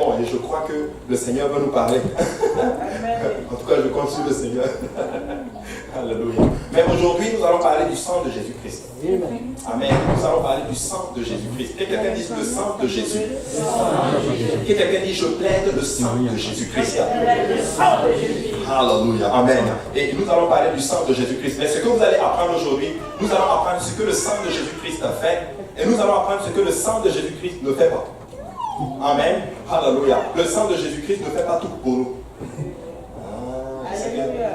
bon et je crois que le Seigneur va nous parler. En tout cas, je compte sur le Seigneur. Alléluia. Mais aujourd'hui, nous allons parler du sang de Jésus-Christ. Amen. Nous allons parler du sang de Jésus-Christ. Que quelqu'un dise le sang de Jésus. Que quelqu'un dise je plaide le sang de Jésus-Christ. Alléluia. Amen. Et nous allons parler du sang de Jésus-Christ. Mais ce que vous allez apprendre aujourd'hui, nous allons apprendre ce que le sang de Jésus-Christ a fait. Et nous allons apprendre ce que le sang de Jésus-Christ ne fait pas. Amen. Alléluia. Le sang de Jésus-Christ ne fait pas tout pour nous.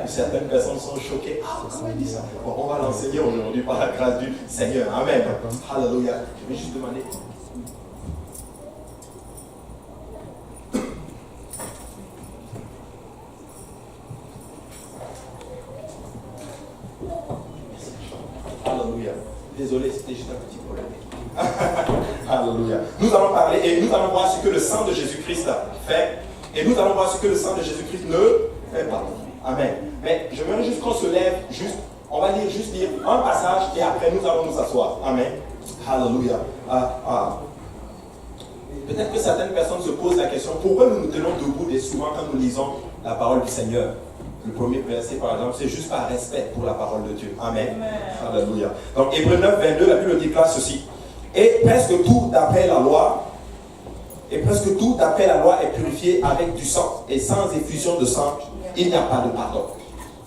Certaines personnes sont choquées. Ah, comment il dit ça? Bon, on va l'enseigner aujourd'hui par la grâce du Seigneur. Amen. Alléluia. Je vais juste demander. Alléluia. Désolé, c'était juste un petit problème. Alléluia. Nous allons parler et nous allons voir ce que le sang de Jésus-Christ fait. Et nous allons voir ce que le sang de Jésus-Christ ne fait pas. Amen. Mais je veux juste qu'on se lève, on va lire un passage et après nous allons nous asseoir. Amen. Alléluia. Peut-être que certaines personnes se posent la question, pourquoi nous nous tenons debout et souvent quand nous lisons la parole du Seigneur? Le premier verset par exemple, c'est juste par respect pour la parole de Dieu. Amen. Alléluia. Donc Hébreux 9, 22, la Bible déclare ceci. Et presque tout d'après la loi est purifié avec du sang. Et sans effusion de sang, il n'y a pas de pardon.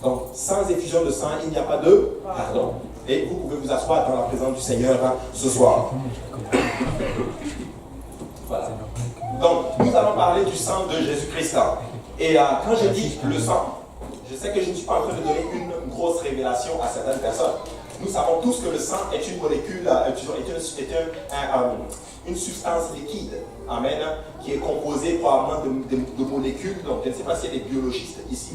Donc, sans effusion de sang, il n'y a pas de pardon. Et vous pouvez vous asseoir dans la présence du Seigneur ce soir. Voilà. Donc, nous allons parler du sang de Jésus-Christ. Et quand je dis le sang, je sais que je ne suis pas en train de donner une grosse révélation à certaines personnes. Nous savons tous que le sang est une molécule, une substance liquide, amen, qui est composée probablement de molécules. Donc, je ne sais pas s'il y a des biologistes ici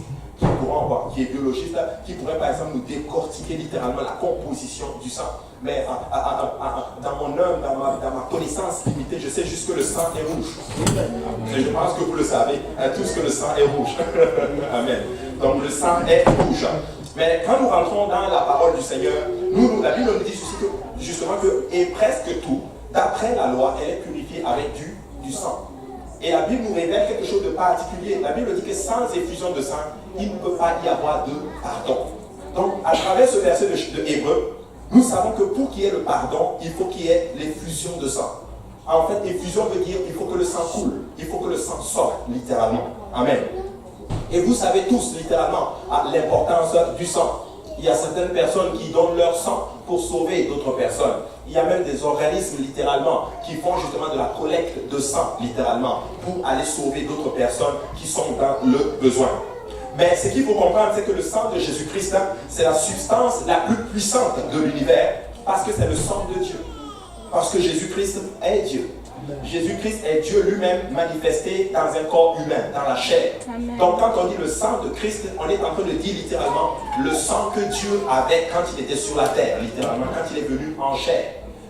qui est biologiste, qui pourrait par exemple nous décortiquer littéralement la composition du sang. Mais dans mon œuvre, dans ma connaissance limitée, je sais juste que le sang est rouge. Et je pense que vous le savez, tous que le sang est rouge. Amen. Donc le sang est rouge. Mais quand nous rentrons dans la parole du Seigneur, la Bible nous dit justement que, et presque tout, d'après la loi, elle est purifiée avec du sang. Et la Bible nous révèle quelque chose de particulier. La Bible dit que sans effusion de sang, il ne peut pas y avoir de pardon. Donc, à travers ce verset de Hébreux, nous savons que pour qu'il y ait le pardon, il faut qu'il y ait l'effusion de sang. En fait, effusion veut dire qu'il faut que le sang coule. Il faut que le sang sorte, littéralement. Amen. Et vous savez tous, littéralement, l'importance du sang. Il y a certaines personnes qui donnent leur sang pour sauver d'autres personnes. Il y a même des organismes, littéralement, qui font justement de la collecte de sang, littéralement, pour aller sauver d'autres personnes qui sont dans le besoin. Mais ce qu'il faut comprendre, c'est que le sang de Jésus-Christ, c'est la substance la plus puissante de l'univers, parce que c'est le sang de Dieu. Parce que Jésus-Christ est Dieu. Jésus-Christ est Dieu lui-même manifesté dans un corps humain, dans la chair. Amen. Donc quand on dit le sang de Christ, on est en train de dire littéralement le sang que Dieu avait quand il était sur la terre, littéralement quand il est venu en chair.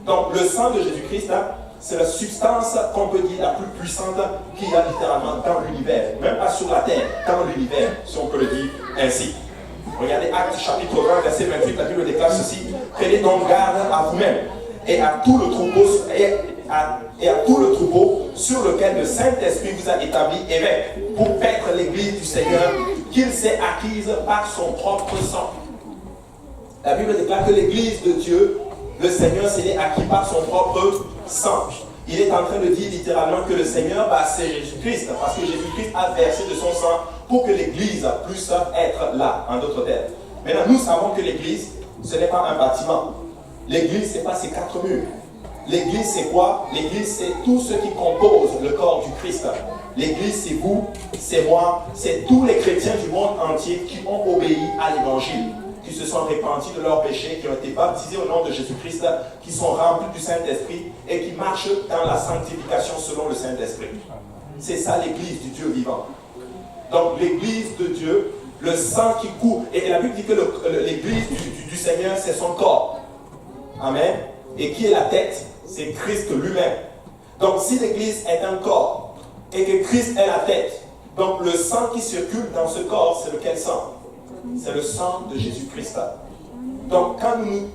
Donc le sang de Jésus-Christ, c'est la substance qu'on peut dire la plus puissante qu'il y a littéralement dans l'univers. Même pas sur la terre, dans l'univers, si on peut le dire ainsi. Regardez Actes chapitre 20, verset 28, la Bible déclare ceci. Prenez donc garde à vous-même et à tout le troupeau sur lequel le Saint-Esprit vous a établi évêque pour paître l'église du Seigneur qu'il s'est acquise par son propre sang. La Bible déclare que l'église de Dieu, le Seigneur s'est acquis par son propre sang. Il est en train de dire littéralement que le Seigneur, c'est Jésus-Christ, parce que Jésus-Christ a versé de son sang pour que l'église puisse être là, en d'autres termes. Maintenant, nous savons que l'église, ce n'est pas un bâtiment. L'église, ce n'est pas ces quatre murs. L'église, c'est quoi? L'église, c'est tout ce qui compose le corps du Christ. L'église, c'est vous, c'est moi, c'est tous les chrétiens du monde entier qui ont obéi à l'évangile, qui se sont repentis de leurs péchés, qui ont été baptisés au nom de Jésus-Christ, qui sont remplis du Saint-Esprit et qui marchent dans la sanctification selon le Saint-Esprit. C'est ça l'église du Dieu vivant. Donc l'église de Dieu, le sang qui coule, et la Bible dit que l'église du Seigneur, c'est son corps. Amen. Et qui est la tête? C'est Christ lui-même. Donc si l'église est un corps et que Christ est la tête, donc le sang qui circule dans ce corps, c'est lequel sang? C'est le sang de Jésus-Christ. Donc quand nous nous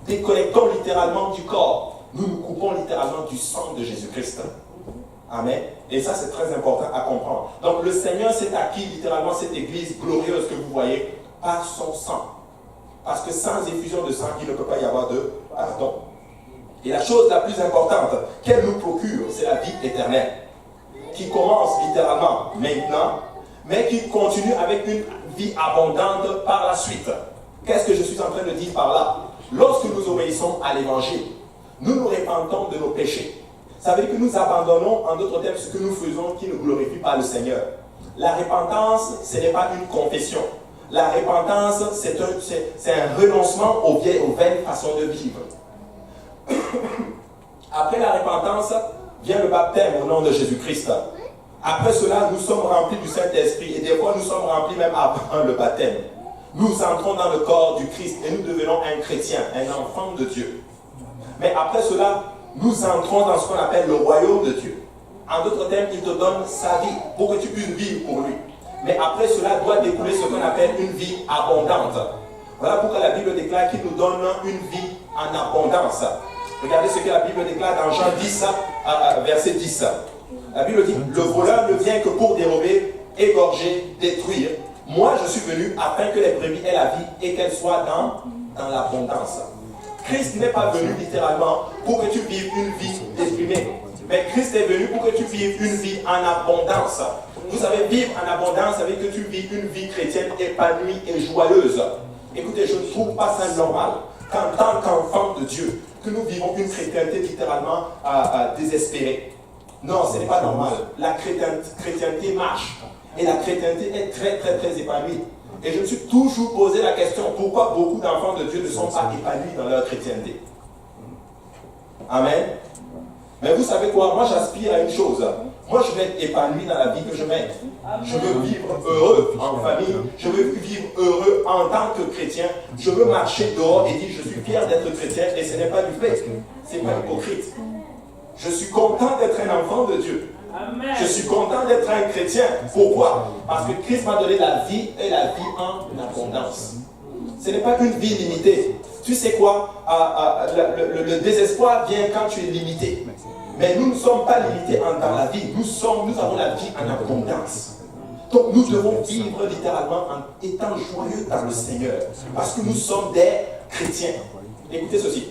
déconnectons littéralement du corps, nous nous coupons littéralement du sang de Jésus-Christ. Amen. Et ça, c'est très important à comprendre. Donc, le Seigneur s'est acquis littéralement cette église glorieuse que vous voyez par son sang. Parce que sans effusion de sang, il ne peut pas y avoir de pardon. Et la chose la plus importante qu'elle nous procure, c'est la vie éternelle. Qui commence littéralement maintenant, mais qui continue avec une vie abondante par la suite. Qu'est-ce que je suis en train de dire par là? Lorsque nous obéissons à l'évangile, nous nous repentons de nos péchés. Ça veut dire que nous abandonnons, en d'autres termes, ce que nous faisons qui ne glorifie pas le Seigneur. La repentance, ce n'est pas une confession. La repentance, c'est un renoncement aux vaines façons de vivre. Après la repentance, vient le baptême au nom de Jésus-Christ. Après cela, nous sommes remplis du Saint-Esprit. Et des fois, nous sommes remplis même avant le baptême. Nous entrons dans le corps du Christ et nous devenons un chrétien, un enfant de Dieu. Mais après cela, nous entrons dans ce qu'on appelle le royaume de Dieu. En d'autres termes, il te donne sa vie pour que tu puisses vivre pour lui. Mais après cela doit découler ce qu'on appelle une vie abondante. Voilà pourquoi la Bible déclare qu'il nous donne une vie en abondance. Regardez ce que la Bible déclare dans Jean 10, verset 10. La Bible dit, le voleur ne vient que pour dérober, égorger, détruire. Moi, je suis venu afin que les brebis aient la vie et qu'elles soient dans l'abondance. Christ n'est pas venu littéralement pour que tu vives une vie déprimée. Mais Christ est venu pour que tu vives une vie en abondance. Vous savez, vivre en abondance, ça veut dire que tu vis une vie chrétienne épanouie et joyeuse. Écoutez, je ne trouve pas ça normal qu'en tant qu'enfant de Dieu, que nous vivons une chrétienté littéralement désespérée. Non, ce n'est pas normal. La chrétienté marche. Et la chrétienté est très, très, très épanouie. Et je me suis toujours posé la question, pourquoi beaucoup d'enfants de Dieu ne sont pas épanouis dans leur chrétienté? Amen. Mais vous savez quoi? Moi, j'aspire à une chose. Moi, je veux être épanoui dans la vie que je mène. Je veux vivre heureux en famille. Je veux vivre heureux en tant que chrétien. Je veux marcher dehors et dire, je suis fier d'être chrétien et ce n'est pas du fait. C'est pas hypocrite. Je suis content d'être un enfant de Dieu. Amen. Je suis content d'être un chrétien. Pourquoi? Parce que Christ m'a donné la vie et la vie en abondance. Ce n'est pas une vie limitée. Tu sais quoi? Le désespoir vient quand tu es limité. Mais nous ne sommes pas limités dans la vie. Nous avons la vie en abondance. Donc nous devons vivre littéralement en étant joyeux dans le Seigneur. Parce que nous sommes des chrétiens. Écoutez ceci.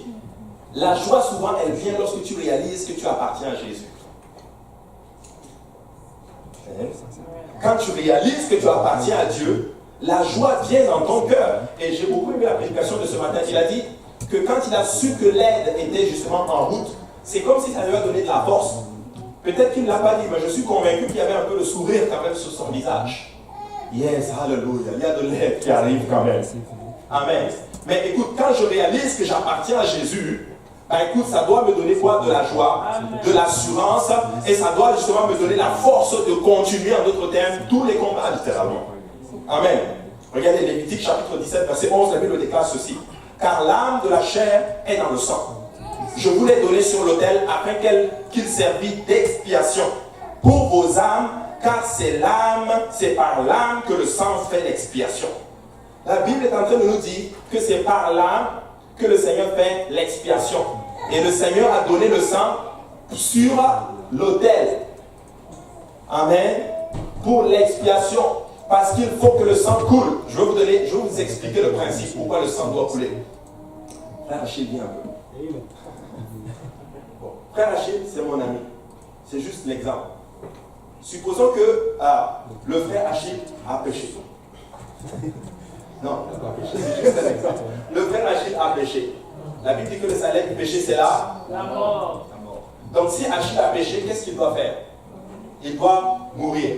La joie, souvent, elle vient lorsque tu réalises que tu appartiens à Jésus. Quand tu réalises que tu appartiens à Dieu, la joie vient dans ton cœur. Et j'ai beaucoup aimé la prédication de ce matin. Il a dit que quand il a su que l'aide était justement en route, c'est comme si ça lui a donné de la force. Peut-être qu'il ne l'a pas dit, mais je suis convaincu qu'il y avait un peu de sourire quand même sur son visage. Yes, hallelujah, il y a de l'aide qui arrive quand même. Amen. Mais écoute, quand je réalise que j'appartiens à Jésus, ben écoute, ça doit me donner quoi? De la joie, de l'assurance, et ça doit justement me donner la force de continuer, en d'autres termes, tous les combats littéralement. Amen. Regardez Lévitique chapitre 17, verset 11, la Bible déclare ceci. Car l'âme de la chair est dans le sang. Je vous l'ai donné sur l'autel afin qu'il servit d'expiation pour vos âmes, car c'est par l'âme que le sang fait l'expiation. La Bible est en train de nous dire que c'est par l'âme que le Seigneur fait l'expiation. Et le Seigneur a donné le sang sur l'autel. Amen. Pour l'expiation. Parce qu'il faut que le sang coule. Je vais vous expliquer le principe, pourquoi le sang doit couler. Frère Achille, viens un peu. Bon. Frère Achille, c'est mon ami. C'est juste l'exemple. Supposons que le frère Achille a péché. Non, il n'a pas péché, c'est juste un exemple. Le frère Achille a péché. La Bible dit que le salaire du péché, c'est la mort. Donc si Achille a péché, qu'est-ce qu'il doit faire? Il doit mourir.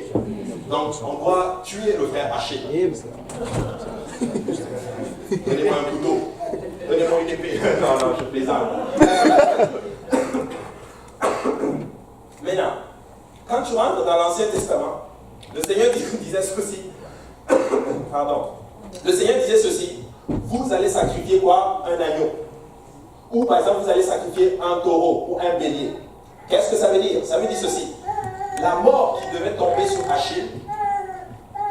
Donc on doit tuer le frère Achille. Donnez-moi un couteau. Donnez-moi une épée. Non, je plaisante. Maintenant, quand tu rentres dans l'Ancien Testament, le Seigneur disait ceci. Pardon. Le Seigneur disait ceci. Vous allez sacrifier quoi? Un agneau. Ou par exemple, vous allez sacrifier un taureau ou un bélier. Qu'est-ce que ça veut dire? Ça veut dire ceci. La mort qui devait tomber sur Achille,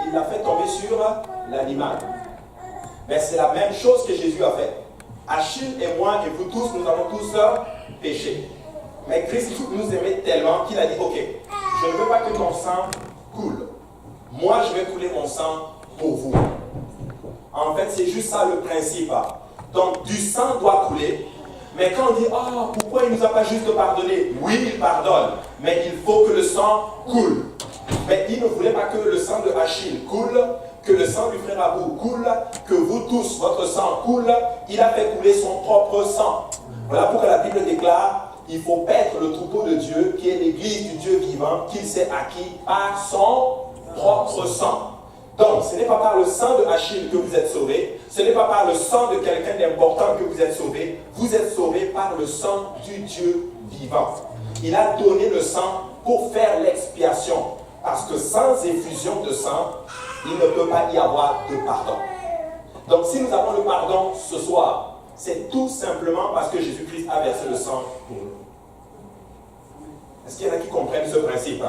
il l'a fait tomber sur l'animal. Mais c'est la même chose que Jésus a fait. Achille et moi et vous tous, nous avons tous péché. Mais Christ nous aimait tellement qu'il a dit, ok, je ne veux pas que ton sang coule. Moi, je vais couler mon sang pour vous. En fait, c'est juste ça le principe. Donc, du sang doit couler. Mais quand on dit, oh, pourquoi il ne nous a pas juste pardonné? Oui, il pardonne. Mais il faut que le sang coule. Mais il ne voulait pas que le sang de Achille coule, que le sang du frère Abou coule, que vous tous, votre sang coule. Il a fait couler son propre sang. Voilà pourquoi la Bible déclare, il faut paître le troupeau de Dieu, qui est l'église du Dieu vivant, qu'il s'est acquis par son propre sang. Donc, ce n'est pas par le sang de Achille que vous êtes sauvés, ce n'est pas par le sang de quelqu'un d'important que vous êtes sauvés par le sang du Dieu vivant. Il a donné le sang pour faire l'expiation, parce que sans effusion de sang, il ne peut pas y avoir de pardon. Donc, si nous avons le pardon ce soir, c'est tout simplement parce que Jésus-Christ a versé le sang pour nous. Est-ce qu'il y en a qui comprennent ce principe?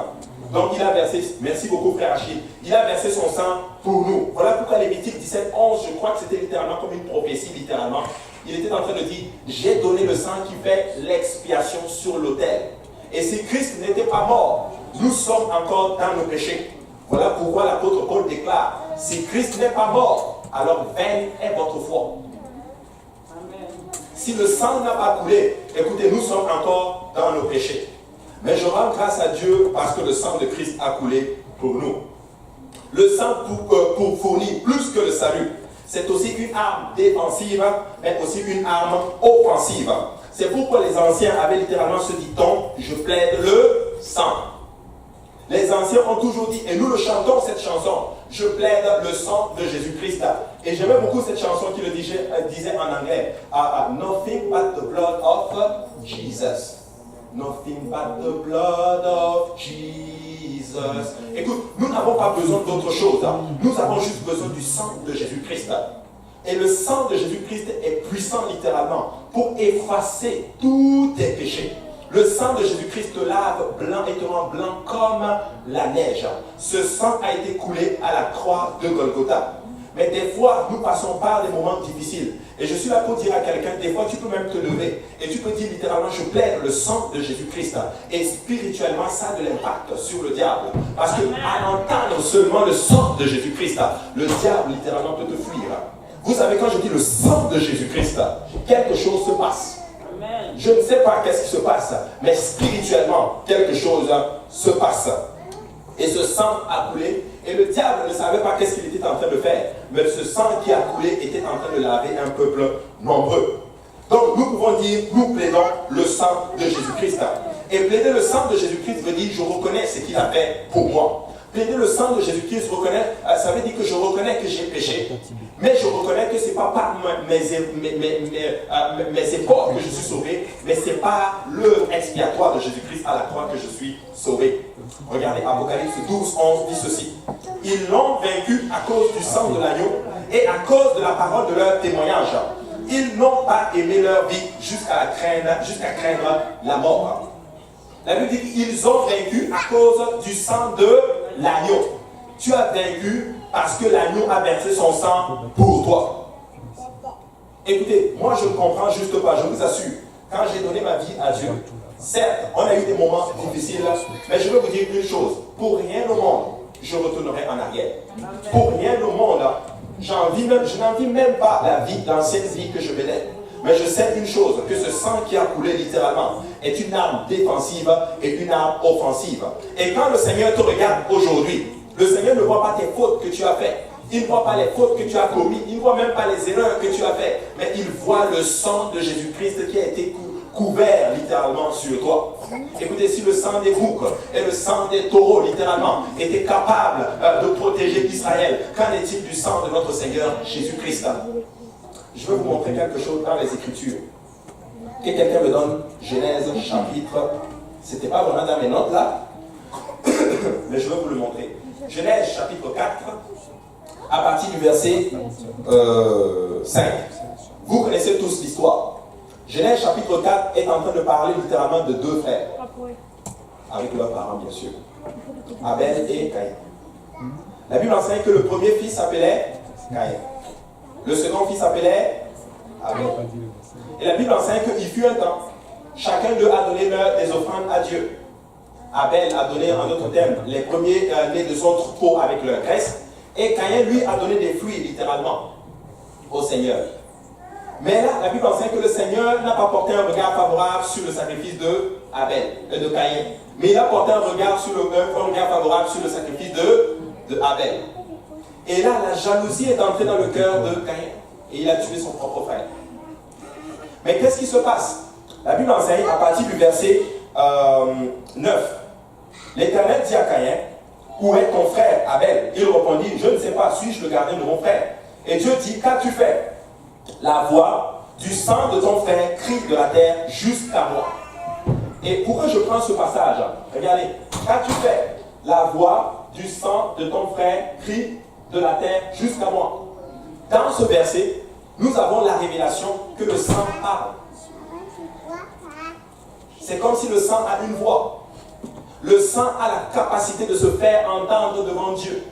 Donc il a versé, merci beaucoup frère Achille, il a versé son sang pour nous. Voilà pourquoi Lévitique 17:11, je crois que c'était littéralement comme une prophétie, littéralement. Il était en train de dire, j'ai donné le sang qui fait l'expiation sur l'autel. Et si Christ n'était pas mort, nous sommes encore dans nos péchés. Voilà pourquoi l'apôtre Paul déclare, si Christ n'est pas mort, alors vaine est votre foi. Si le sang n'a pas coulé, écoutez, nous sommes encore dans nos péchés. Mais je rends grâce à Dieu parce que le sang de Christ a coulé pour nous. Le sang pour fournir plus que le salut, c'est aussi une arme défensive, mais aussi une arme offensive. C'est pourquoi les anciens avaient littéralement ce dicton, je plaide le sang. Les anciens ont toujours dit, et nous le chantons cette chanson, je plaide le sang de Jésus-Christ. Et j'aimais beaucoup cette chanson qui le disait en anglais, Nothing but the blood of Jesus. Nothing but the blood of Jesus. Écoute, nous n'avons pas besoin d'autre chose. Nous avons juste besoin du sang de Jésus-Christ. Et le sang de Jésus-Christ est puissant littéralement pour effacer tous tes péchés. Le sang de Jésus-Christ te lave blanc et te rend blanc comme la neige. Ce sang a été coulé à la croix de Golgotha. Mais des fois, nous passons par des moments difficiles. Et je suis là pour dire à quelqu'un, des fois, tu peux même te lever. Et tu peux dire littéralement, je plaide le sang de Jésus-Christ. Et spirituellement, ça a de l'impact sur le diable. Parce qu'à entendre seulement le sang de Jésus-Christ, le diable littéralement peut te fuir. Vous savez, quand je dis le sang de Jésus-Christ, quelque chose se passe. Je ne sais pas qu'est-ce qui se passe, mais spirituellement, quelque chose se passe. Et ce sang a coulé, et le diable ne savait pas qu'est-ce qu'il était en train de faire. Mais ce sang qui a coulé était en train de laver un peuple nombreux. Donc nous pouvons dire, nous plaidons le sang de Jésus-Christ. Et plaider le sang de Jésus-Christ veut dire, je reconnais ce qu'il a fait pour moi. Plaider le sang de Jésus-Christ, ça veut dire que je reconnais que j'ai péché. Mais je reconnais que ce n'est pas par mes efforts que je suis sauvé, mais c'est par l'œuvre expiatoire de Jésus-Christ à la croix que je suis sauvé. Regardez, Apocalypse 12:11 dit ceci. Ils l'ont vaincu à cause du sang de l'agneau et à cause de la parole de leur témoignage. Ils n'ont pas aimé leur vie jusqu'à craindre la mort. La Bible dit qu'ils ont vaincu à cause du sang de l'agneau. Tu as vaincu parce que l'agneau a versé son sang pour toi. Écoutez, moi je ne comprends juste pas, je vous assure, quand j'ai donné ma vie à Dieu, certes, on a eu des moments difficiles, mais je veux vous dire une chose, pour rien au monde, je retournerai en arrière. Pour rien au monde, je n'envie même pas l'ancienne vie que je menais. Mais je sais une chose, que ce sang qui a coulé littéralement est une arme défensive et une arme offensive. Et quand le Seigneur te regarde aujourd'hui, le Seigneur ne voit pas tes fautes que tu as faites. Il ne voit pas les fautes que tu as commises. Il ne voit même pas les erreurs que tu as faites. Mais il voit le sang de Jésus-Christ qui a été couvert littéralement sur toi. Écoutez, si le sang des boucs et le sang des taureaux littéralement étaient capables de protéger Israël, qu'en est-il du sang de notre Seigneur Jésus-Christ? Je vais vous montrer quelque chose dans les Écritures. Que quelqu'un me donne Genèse chapitre. C'était pas vraiment dans mes notes là, mais je vais vous le montrer. Genèse chapitre 4, à partir du verset 5. Vous connaissez tous l'histoire. Genèse chapitre 4 est en train de parler littéralement de deux frères. Avec leurs parents, bien sûr. Abel et Caïn. La Bible enseigne que le premier fils s'appelait Caïn. Le second fils s'appelait Abel. Et la Bible enseigne qu'il fut un temps. chacun d'eux a donné des offrandes à Dieu. Abel a donné, en d'autres termes, les premiers nés de son troupeau avec leur graisse. Et Caïn, lui, a donné des fruits, littéralement, au Seigneur. Mais là, la Bible enseigne que le Seigneur n'a pas porté un regard favorable sur le sacrifice de Caïn. Mais il a porté un regard favorable sur le sacrifice de Abel. Et là, la jalousie est entrée dans le cœur de Caïn. Et il a tué son propre frère. Mais qu'est-ce qui se passe? La Bible enseigne à partir du verset 9. L'Éternel dit à Caïn, où est ton frère Abel? Il répondit, je ne sais pas, suis-je le gardien de mon frère? Et Dieu dit, qu'as-tu fait? La voix du sang de ton frère crie de la terre jusqu'à moi. Et pourquoi je prends ce passage? Regardez, qu'as-tu fait? La voix du sang de ton frère crie de la terre jusqu'à moi. Dans ce verset, nous avons la révélation que le sang parle. C'est comme si le sang a une voix. Le sang a la capacité de se faire entendre devant Dieu.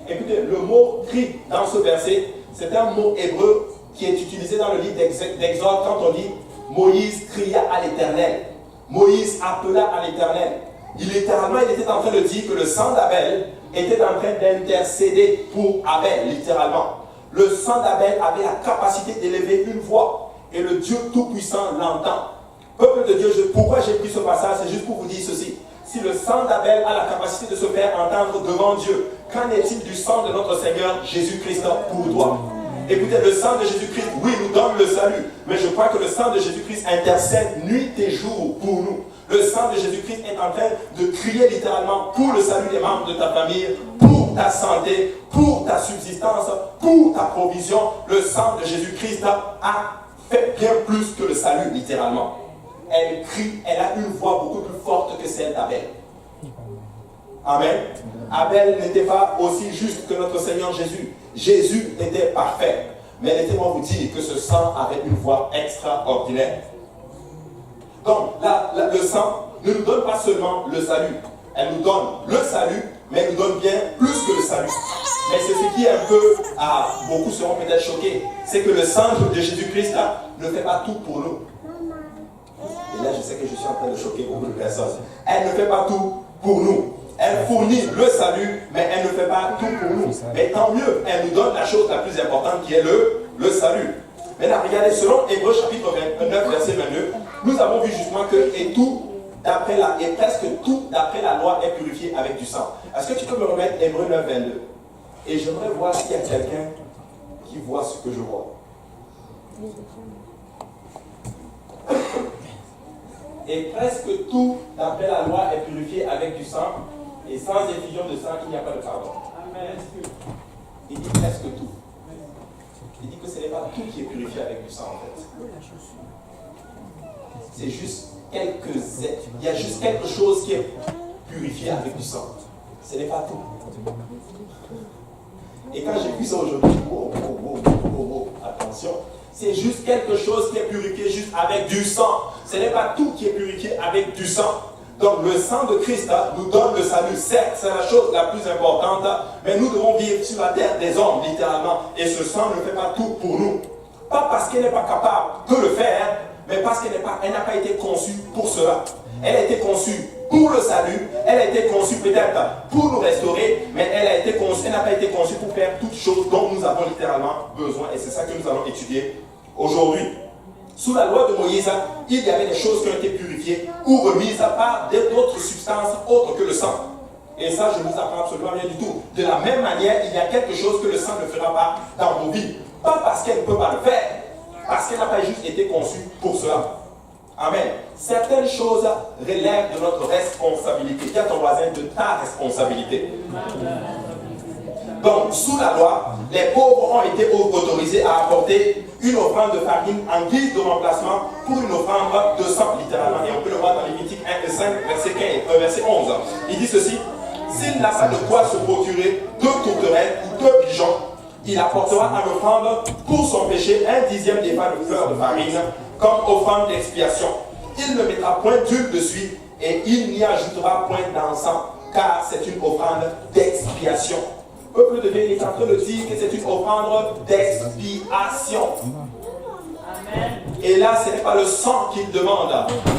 Écoutez, le mot cri dans ce verset, c'est un mot hébreu qui est utilisé dans le livre d'Exode quand on dit Moïse cria à l'Éternel. Moïse appela à l'Éternel. Littéralement, il était en train de dire que le sang d'Abel était en train d'intercéder pour Abel, littéralement. Le sang d'Abel avait la capacité d'élever une voix et le Dieu Tout-Puissant l'entend. Peuple de Dieu, pourquoi j'ai pris ce passage? C'est juste pour vous dire ceci. Si le sang d'Abel a la capacité de se faire entendre devant Dieu, qu'en est-il du sang de notre Seigneur Jésus-Christ pour toi? Écoutez, le sang de Jésus-Christ, oui, nous donne le salut, mais je crois que le sang de Jésus-Christ intercède nuit et jour pour nous. Le sang de Jésus-Christ est en train de crier littéralement pour le salut des membres de ta famille, pour ta santé, pour ta subsistance, pour ta provision. Le sang de Jésus-Christ a fait bien plus que le salut, littéralement. Elle crie, elle a une voix beaucoup plus forte que celle d'Abel. Amen. Abel n'était pas aussi juste que notre Seigneur Jésus. Jésus était parfait. Mais laissez-moi vous dire que ce sang avait une voix extraordinaire. Donc, le sang ne nous donne pas seulement le salut. Elle nous donne le salut, mais elle nous donne bien plus que le salut. Mais c'est ce qui est un peu, beaucoup seront peut-être choqués, c'est que le sang de Jésus-Christ ne fait pas tout pour nous. Et là, je sais que je suis en train de choquer beaucoup de personnes. Elle ne fait pas tout pour nous. Elle fournit le salut, mais elle ne fait pas tout pour nous. Mais tant mieux, elle nous donne la chose la plus importante qui est le salut. Maintenant, regardez, selon Hébreux chapitre 9, verset 22, nous avons vu justement que presque tout d'après la loi est purifié avec du sang. Est-ce que tu peux me remettre Hébreux 9, 22? Et j'aimerais voir s'il y a quelqu'un qui voit ce que je vois. Et presque tout d'après la loi est purifié avec du sang. Et sans effusion de sang, il n'y a pas de pardon. Amen. Il dit presque tout. Il dit que ce n'est pas tout qui est purifié avec du sang en fait. C'est juste il y a juste quelque chose qui est purifié avec du sang. Ce n'est pas tout. Et quand j'ai vu ça aujourd'hui, attention, c'est juste quelque chose qui est purifié juste avec du sang. Ce n'est pas tout qui est purifié avec du sang. Donc le sang de Christ nous donne le salut. Certes, c'est la chose la plus importante, mais nous devons vivre sur la terre des hommes, littéralement. Et ce sang ne fait pas tout pour nous. Pas parce qu'elle n'est pas capable de le faire, mais parce qu'elle n'a pas été conçue pour cela. Elle a été conçue pour le salut, elle a été conçue peut-être pour nous restaurer, mais elle n'a pas été conçue pour faire toutes choses dont nous avons littéralement besoin. Et c'est ça que nous allons étudier aujourd'hui. Sous la loi de Moïse, il y avait des choses qui ont été purifiées ou remises par d'autres substances autres que le sang. Et ça, je ne vous apprends absolument rien du tout. De la même manière, il y a quelque chose que le sang ne fera pas dans vos vies. Pas parce qu'elle ne peut pas le faire, parce qu'elle n'a pas juste été conçue pour cela. Amen. Certaines choses relèvent de notre responsabilité. Dis à ton voisin de ta responsabilité. Donc, sous la loi, les pauvres ont été autorisés à apporter une offrande de farine en guise de remplacement pour une offrande de sang, littéralement. Et on peut le voir dans Lévitique 1, 5, verset 11. Il dit ceci: s'il n'a pas de quoi se procurer deux tourterelles ou deux pigeons, il apportera en offrande pour son péché un dixième des pas de fleurs de farine comme offrande d'expiation. Il ne mettra point d'huile dessus et il n'y ajoutera point d'encens, car c'est une offrande d'expiation. Le peuple de Dieu est en train de dire que c'est une offrande d'expiation. Amen. Et là, ce n'est pas le sang qu'il demande.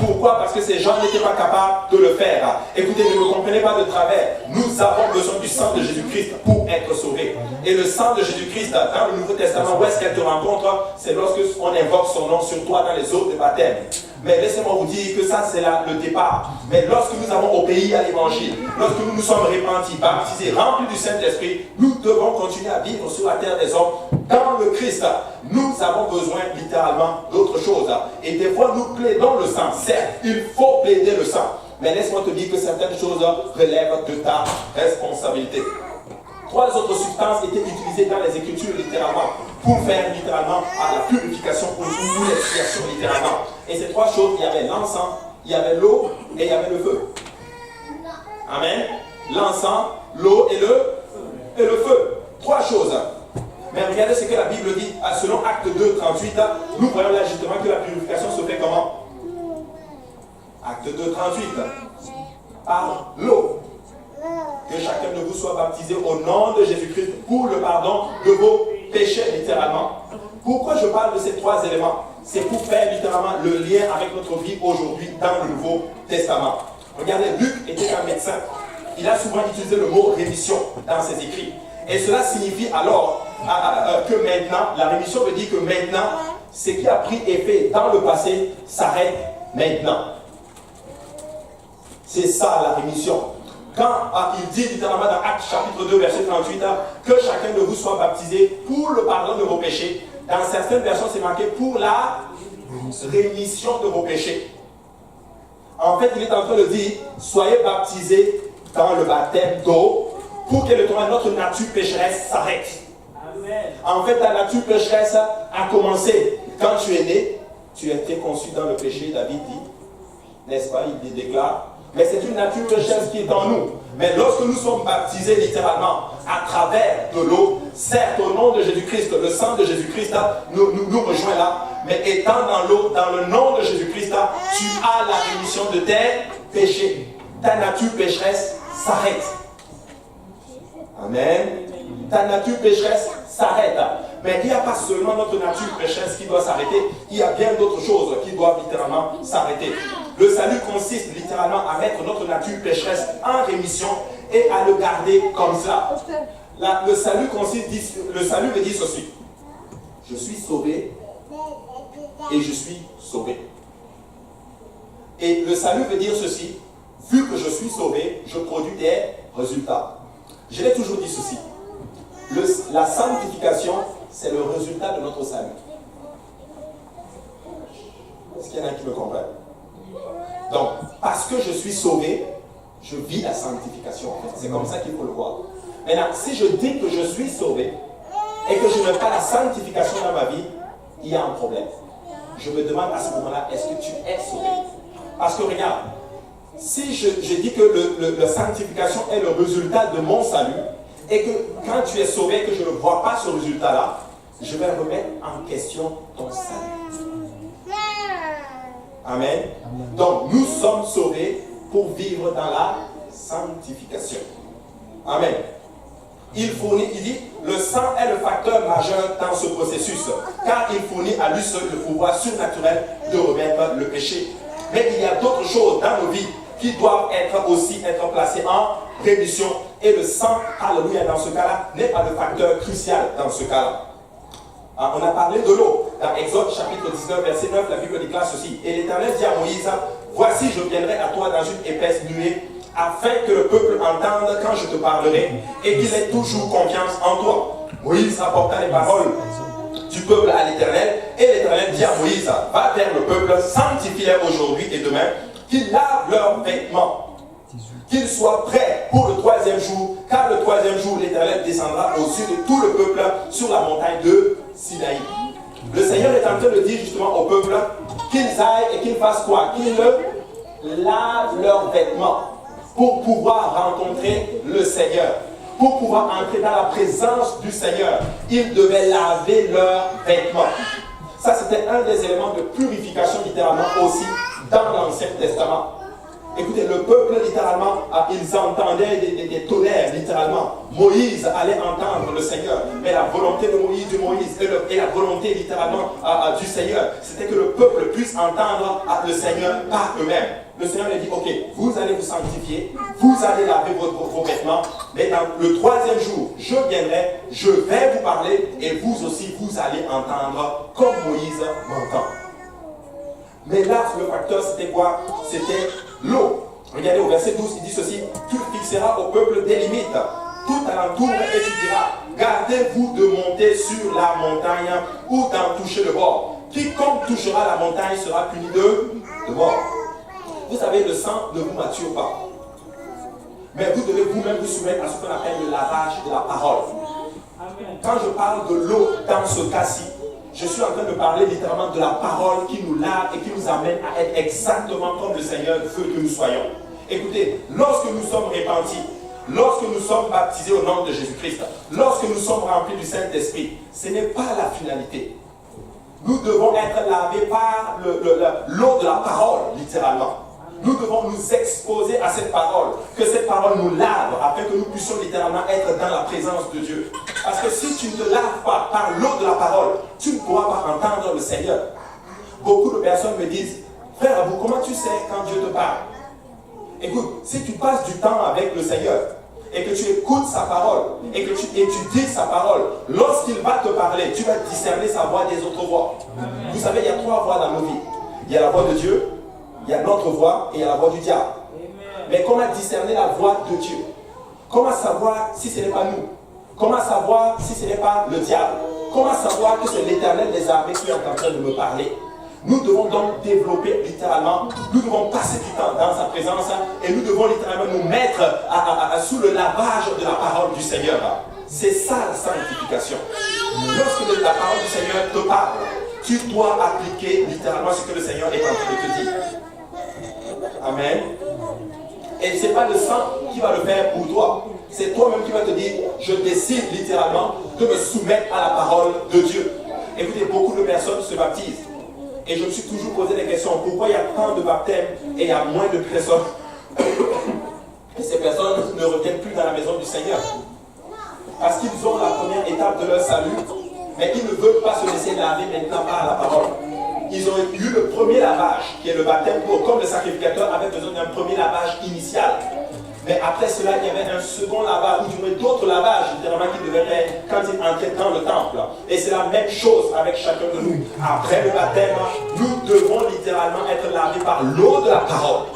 Pourquoi? Parce que ces gens n'étaient pas capables de le faire. Écoutez, ne me comprenez pas de travers. Nous avons besoin du sang de Jésus-Christ pour être sauvés. Et le sang de Jésus-Christ, dans le Nouveau Testament, où est-ce qu'elle te rencontre? C'est lorsque on invoque son nom sur toi dans les eaux de baptême. Mais laissez-moi vous dire que ça, c'est le départ. Mais lorsque nous avons obéi à l'évangile, lorsque nous nous sommes repentis, baptisés, remplis du Saint-Esprit, nous devons continuer à vivre sur la terre des hommes dans le Christ. Nous avons besoin littéralement d'autre chose. Et des fois, nous plaidons le sang. Certes, il faut plaider le sang. Mais laisse-moi te dire que certaines choses relèvent de ta responsabilité. 3 autres substances étaient utilisées dans les Écritures littéralement pour faire littéralement à la purification ou l'expiation littéralement. Et ces 3 choses, il y avait l'encens, il y avait l'eau et il y avait le feu. Amen. L'encens, l'eau et le feu. 3 choses. Mais regardez ce que la Bible dit, selon Acte 2, 38, nous voyons là justement que la purification se fait comment? Acte 2, 38, par l'eau. Que chacun de vous soit baptisé au nom de Jésus-Christ pour le pardon de vos péchés, littéralement. Pourquoi je parle de ces 3 éléments? C'est pour faire littéralement le lien avec notre vie aujourd'hui dans le Nouveau Testament. Regardez, Luc était un médecin. Il a souvent utilisé le mot rémission dans ses écrits. Et cela signifie alors que maintenant, la rémission veut dire que maintenant, ce qui a pris effet dans le passé s'arrête maintenant. C'est ça la rémission. Quand il dit littéralement dans Actes chapitre 2, verset 38, que chacun de vous soit baptisé pour le pardon de vos péchés. Dans certaines versions, c'est marqué pour la rémission de vos péchés. En fait, il est en train de dire, soyez baptisés dans le baptême d'eau pour que notre nature pécheresse s'arrête. En fait, ta nature pécheresse a commencé quand tu es né. Tu as été conçu dans le péché, David dit, n'est-ce pas? Il déclare. Mais c'est une nature pécheresse qui est en nous. Mais lorsque nous sommes baptisés littéralement à travers de l'eau, certes au nom de Jésus-Christ, le sang de Jésus-Christ nous rejoint là, mais étant dans l'eau, dans le nom de Jésus-Christ, tu as la rémission de tes péchés. Ta nature pécheresse s'arrête. Amen. Ta nature pécheresse s'arrête. Mais il n'y a pas seulement notre nature pécheresse qui doit s'arrêter, il y a bien d'autres choses qui doivent littéralement s'arrêter. Le salut consiste littéralement à mettre notre nature pécheresse en rémission et à le garder comme ça. Le salut veut dire ceci. Je suis sauvé et je suis sauvé. Et le salut veut dire ceci. Vu que je suis sauvé, je produis des résultats. Je l'ai toujours dit ceci. La sanctification, c'est le résultat de notre salut. Est-ce qu'il y en a qui me comprennent? Donc, parce que je suis sauvé, je vis la sanctification. En fait. C'est comme ça qu'il faut le voir. Maintenant, si je dis que je suis sauvé et que je n'ai pas la sanctification dans ma vie, il y a un problème. Je me demande à ce moment-là, est-ce que tu es sauvé? Parce que regarde, si je dis que la sanctification est le résultat de mon salut, et que quand tu es sauvé et que je ne vois pas ce résultat-là, je vais remettre en question ton salut. Amen. Donc, nous sommes sauvés pour vivre dans la sanctification. Amen. Il dit, le sang est le facteur majeur dans ce processus, car il fournit à lui seul le pouvoir surnaturel de remettre le péché. Mais il y a d'autres choses dans nos vies qui doivent être placées en rémission. Et le sang, alléluia, dans ce cas-là, n'est pas le facteur crucial dans ce cas-là. On a parlé de l'eau. Dans Exode chapitre 19, verset 9, la Bible déclare ceci. Et l'Éternel dit à Moïse, voici, je viendrai à toi dans une épaisse nuée, afin que le peuple entende quand je te parlerai, et qu'il ait toujours confiance en toi. Moïse rapporta les paroles du peuple à l'Éternel, et l'Éternel dit à Moïse, va vers le peuple, sanctifie-les aujourd'hui et demain, qu'ils lavent leurs vêtements, qu'ils soient prêts pour le 3e jour, car le 3e jour, l'Éternel descendra aux yeux de tout le peuple sur la montagne de Sinaï. Le Seigneur est en train de dire justement au peuple qu'ils aillent et qu'ils fassent quoi? Qu'ils lavent leurs vêtements pour pouvoir rencontrer le Seigneur, pour pouvoir entrer dans la présence du Seigneur. Ils devaient laver leurs vêtements. Ça, c'était un des éléments de purification littéralement aussi dans l'Ancien Testament. Écoutez, le peuple, littéralement, ils entendaient des tonnerres, littéralement. Moïse allait entendre le Seigneur. Mais la volonté de Moïse et la volonté, littéralement, du Seigneur, c'était que le peuple puisse entendre le Seigneur par eux-mêmes. Le Seigneur lui dit, ok, vous allez vous sanctifier, vous allez laver vos vêtements, mais dans le troisième jour, je viendrai, je vais vous parler, et vous aussi, vous allez entendre comme Moïse m'entend. Mais là, le facteur, c'était quoi? C'était l'eau. Regardez au verset 12, il dit ceci: tu fixeras au peuple des limites, tout alentour, et tu diras, gardez-vous de monter sur la montagne ou d'en toucher le bord. Quiconque touchera la montagne sera puni de mort. Vous savez, le sang ne vous mature pas. Mais vous devez vous-même vous soumettre à ce qu'on appelle le lavage de la parole. Quand je parle de l'eau dans ce cas-ci, je suis en train de parler littéralement de la parole qui nous lave et qui nous amène à être exactement comme le Seigneur veut que nous soyons. Écoutez, lorsque nous sommes repentis, lorsque nous sommes baptisés au nom de Jésus-Christ, lorsque nous sommes remplis du Saint-Esprit, ce n'est pas la finalité. Nous devons être lavés par l'eau de la parole, littéralement. Nous devons nous exposer à cette parole, que cette parole nous lave, afin que nous puissions littéralement être dans la présence de Dieu. Parce que si tu ne te laves pas par l'eau de la parole, tu ne pourras pas entendre le Seigneur. Beaucoup de personnes me disent, frère, comment tu sais quand Dieu te parle? Écoute, si tu passes du temps avec le Seigneur, et que tu écoutes sa parole, et que tu étudies sa parole, lorsqu'il va te parler, tu vas discerner sa voix des autres voix. Amen. Vous savez, il y a 3 voix dans nos vies. Il y a la voix de Dieu, il y a notre voix et il y a la voix du diable. Amen. Mais comment discerner la voix de Dieu? Comment savoir si ce n'est pas nous? Comment savoir si ce n'est pas le diable? Comment savoir que c'est l'Éternel des armées qui est en train de me parler? Nous devons donc développer littéralement, nous devons passer du temps dans sa présence et nous devons littéralement nous mettre sous le lavage de la parole du Seigneur. C'est ça la sanctification. Lorsque la parole du Seigneur te parle, tu dois appliquer littéralement ce que le Seigneur est en train de te dire. Amen. Et ce n'est pas le sang qui va le faire pour toi. C'est toi-même qui vas te dire, je décide littéralement de me soumettre à la parole de Dieu. Écoutez, beaucoup de personnes se baptisent. Et je me suis toujours posé des questions. Pourquoi il y a tant de baptêmes et il y a moins de personnes? Et ces personnes ne reviennent plus dans la maison du Seigneur. Parce qu'ils ont la première étape de leur salut, mais ils ne veulent pas se laisser laver maintenant par la parole. Ils ont eu le premier lavage, qui est le baptême comme le sacrificateur avait besoin d'un premier lavage initial. Mais après cela, il y avait un second lavage, ou du moins d'autres lavages, littéralement, qui devaient faire quand ils entraient dans le temple. Et c'est la même chose avec chacun de nous. Après le baptême, nous devons littéralement être lavés par l'eau de la parole.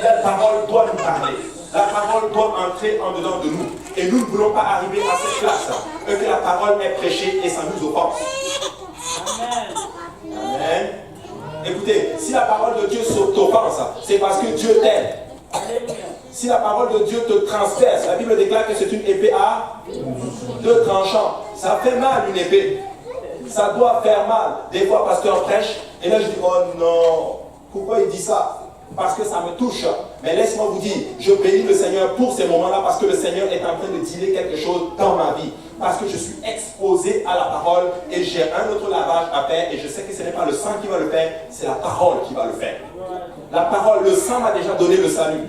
La parole doit nous parler. La parole doit entrer en dedans de nous. Et nous ne voulons pas arriver à cette place que la parole est prêchée et ça nous offense. Amen. Amen. Écoutez, si la parole de Dieu t'offense, c'est parce que Dieu t'aime. Si la parole de Dieu te transperce, la Bible déclare que c'est une épée à 2 tranchants. Ça fait mal une épée. Ça doit faire mal. Des fois, pasteur prêche, et là je dis, oh non, pourquoi il dit ça? Parce que ça me touche. Mais laisse-moi vous dire, je bénis le Seigneur pour ces moments-là, parce que le Seigneur est en train de dealer quelque chose dans ma vie. Parce que je suis exposé à la parole et j'ai un autre lavage à faire et je sais que ce n'est pas le sang qui va le faire, c'est la parole qui va le faire. La parole, le sang m'a déjà donné le salut.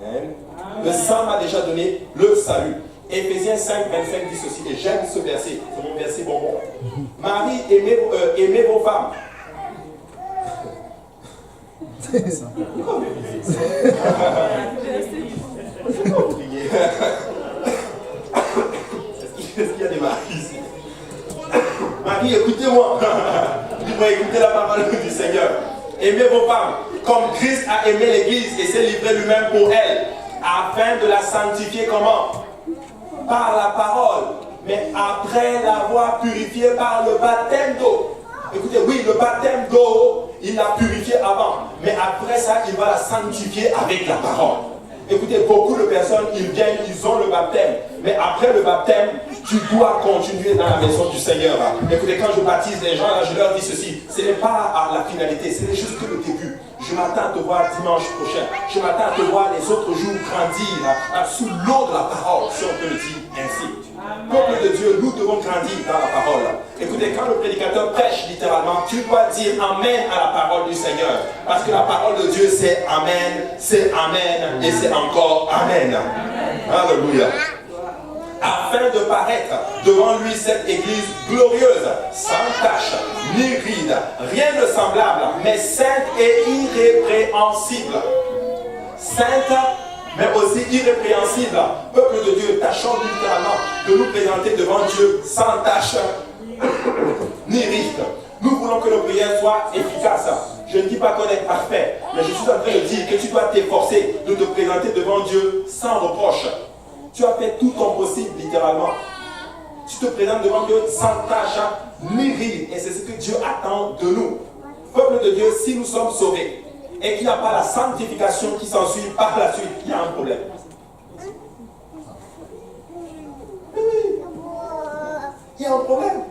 Amen. Le sang m'a déjà donné le salut. Éphésiens 5, 25 dit ceci, et j'aime ce verset, c'est mon verset bonbon. Marie, aimez vos femmes. Pourquoi Est-ce qu'il y a des maris ici? Marie, écoutez-moi. Dis-moi, écoutez la parole du Seigneur. Aimez vos femmes comme Christ a aimé l'Église et s'est livré lui-même pour elle, afin de la sanctifier comment? Par la parole, mais après l'avoir purifiée par le baptême d'eau. Écoutez, oui, le baptême d'eau, il l'a purifiée avant, mais après ça, il va la sanctifier avec la parole. Écoutez, beaucoup de personnes, ils viennent, ils ont le baptême, mais après le baptême, tu dois continuer dans la maison du Seigneur. Écoutez, quand je baptise les gens, là, je leur dis ceci, ce n'est pas la finalité, c'est juste que le début. Je m'attends à te voir dimanche prochain. Je m'attends à te voir les autres jours grandir sous l'eau de la parole, si on peut le dire ainsi. Peuple de Dieu, nous devons grandir dans la parole. Écoutez, quand le prédicateur prêche littéralement, tu dois dire Amen à la parole du Seigneur. Parce que la parole de Dieu, c'est Amen et c'est encore Amen. Alléluia. Afin de paraître devant lui cette église glorieuse, sans tache, ni ride, rien de semblable, mais sainte et irrépréhensible. Sainte, mais aussi irrépréhensible. Peuple de Dieu, tâchons littéralement de nous présenter devant Dieu sans tache, ni ride. Nous voulons que nos prières soient efficaces. Je ne dis pas qu'on est parfait, mais je suis en train de dire que tu dois t'efforcer de te présenter devant Dieu sans reproche. Tu as fait tout ton possible, littéralement. Tu te présentes devant Dieu sans tâche, ni rire. Et c'est ce que Dieu attend de nous. Peuple de Dieu, si nous sommes sauvés et qu'il n'y a pas la sanctification qui s'ensuit par la suite, il y a un problème. Il y a un problème.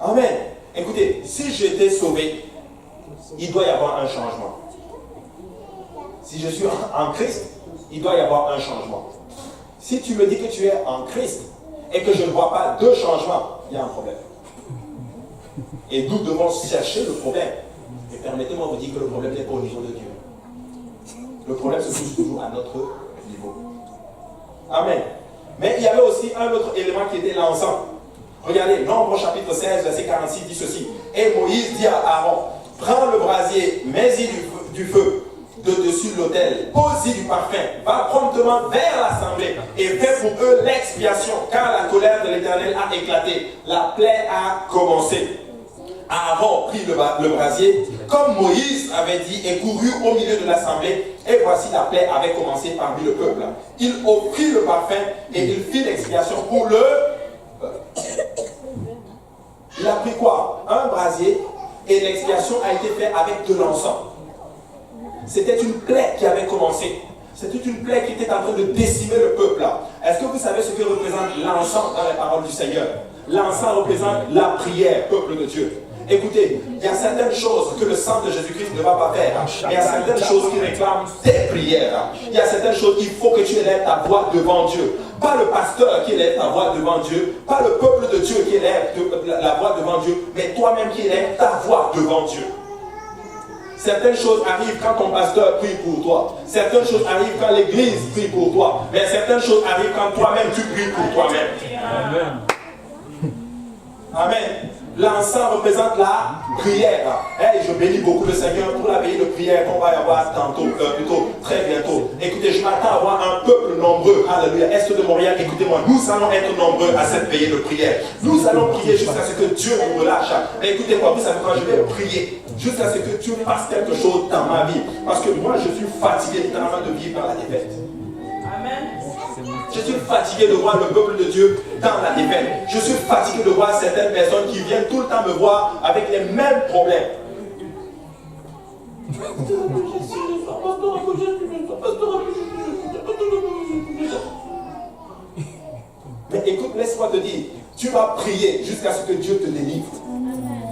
Amen. Écoutez, si j'étais sauvé, il doit y avoir un changement. Si je suis en Christ, il doit y avoir un changement. Si tu me dis que tu es en Christ et que je ne vois pas de changement, il y a un problème. Et nous devons chercher le problème. Et permettez-moi de vous dire que le problème n'est pas au niveau de Dieu. Le problème se trouve toujours à notre niveau. Amen. Mais il y avait aussi un autre élément qui était l'encens. Regardez, Nombre chapitre 16, verset 46 dit ceci. Et Moïse dit à Aaron, prends le brasier, mets-y du feu de dessus l'autel, pose-y du parfum, va promptement vers l'assemblée et fais pour eux l'expiation, car la colère de l'Éternel a éclaté, la plaie a commencé. Aaron prit le brasier, comme Moïse avait dit, et courut au milieu de l'assemblée, et voici la plaie avait commencé parmi le peuple. Il offrit le parfum et il fit l'expiation pour le peuple. Il a pris quoi? Un brasier, et l'expiation a été faite avec de l'encens. C'était une plaie qui avait commencé. C'était une plaie qui était en train de décimer le peuple. Est-ce que vous savez ce que représente l'encens dans les paroles du Seigneur? L'encens représente la prière, peuple de Dieu. Écoutez, il y a certaines choses que le sang de Jésus-Christ ne va pas faire. Il y a certaines choses qui réclament tes prières. Il y a certaines choses qu'il faut que tu élèves ta voix devant Dieu. Pas le pasteur qui élève ta voix devant Dieu, pas le peuple de Dieu qui élève la voix devant Dieu, mais toi-même qui élèves ta voix devant Dieu. Certaines choses arrivent quand ton pasteur prie pour toi. Certaines choses arrivent quand l'église prie pour toi. Mais certaines choses arrivent quand toi-même tu pries pour toi-même. Amen. Amen. L'encens représente la prière. Hey, je bénis beaucoup le Seigneur pour la veillée de prière qu'on va y avoir tantôt, plutôt très bientôt. Écoutez, je m'attends à avoir un peuple nombreux. Alléluia. Est de Montréal, écoutez-moi, nous allons être nombreux à cette veillée de prière. Nous allons prier jusqu'à ce que Dieu nous relâche. Mais écoutez-moi, vous savez quoi, je vais prier jusqu'à ce que Dieu fasse quelque chose dans ma vie. Parce que moi, je suis fatigué littéralement de vivre dans la défaite. Amen. Je suis fatigué de voir le peuple de Dieu dans la défaite. Je suis fatigué de voir certaines personnes qui viennent tout le temps me voir avec les mêmes problèmes. Mais écoute, laisse-moi te dire, tu vas prier jusqu'à ce que Dieu te délivre.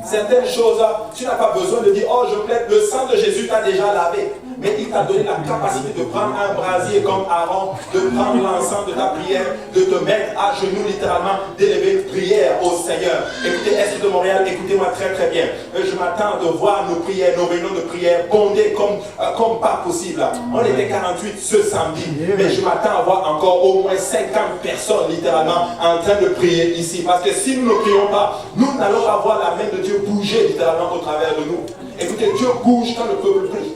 Certaines choses, tu n'as pas besoin de dire, oh je plaide, le sang de Jésus t'a déjà lavé. Mais il t'a donné la capacité de prendre un brasier comme Aaron, de prendre l'encens de ta prière, de te mettre à genoux littéralement, d'élever une prière au Seigneur. Écoutez, Est de Montréal, écoutez-moi très très bien. Je m'attends de voir nos prières, nos réunions de prière bondées comme pas possible. On était 48 ce samedi, mais je m'attends à voir encore au moins 50 personnes littéralement en train de prier ici. Parce que si nous ne prions pas, nous n'allons pas voir la main de Dieu bouger littéralement au travers de nous. Écoutez, Dieu bouge quand le peuple prie.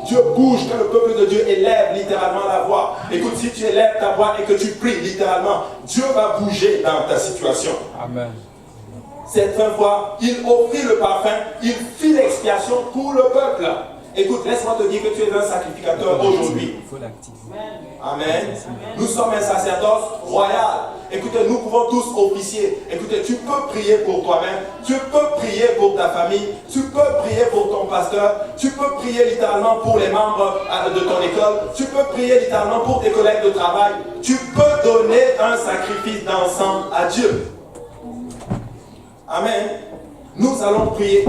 Dieu bouge quand le peuple de Dieu élève littéralement la voix. Écoute, si tu élèves ta voix et que tu pries littéralement, Dieu va bouger dans ta situation. Amen. Cette fois, il offrit le parfum, il fit l'expiation pour le peuple. Écoute, laisse-moi te dire que tu es un sacrificateur aujourd'hui. Amen. Nous sommes un sacerdoce royal. Écoutez, nous pouvons tous officier. Écoutez, tu peux prier pour toi-même, tu peux prier pour ta famille, tu peux prier pour ton pasteur, tu peux prier littéralement pour les membres de ton école, tu peux prier littéralement pour tes collègues de travail. Tu peux donner un sacrifice d'encens à Dieu. Amen. Nous allons prier.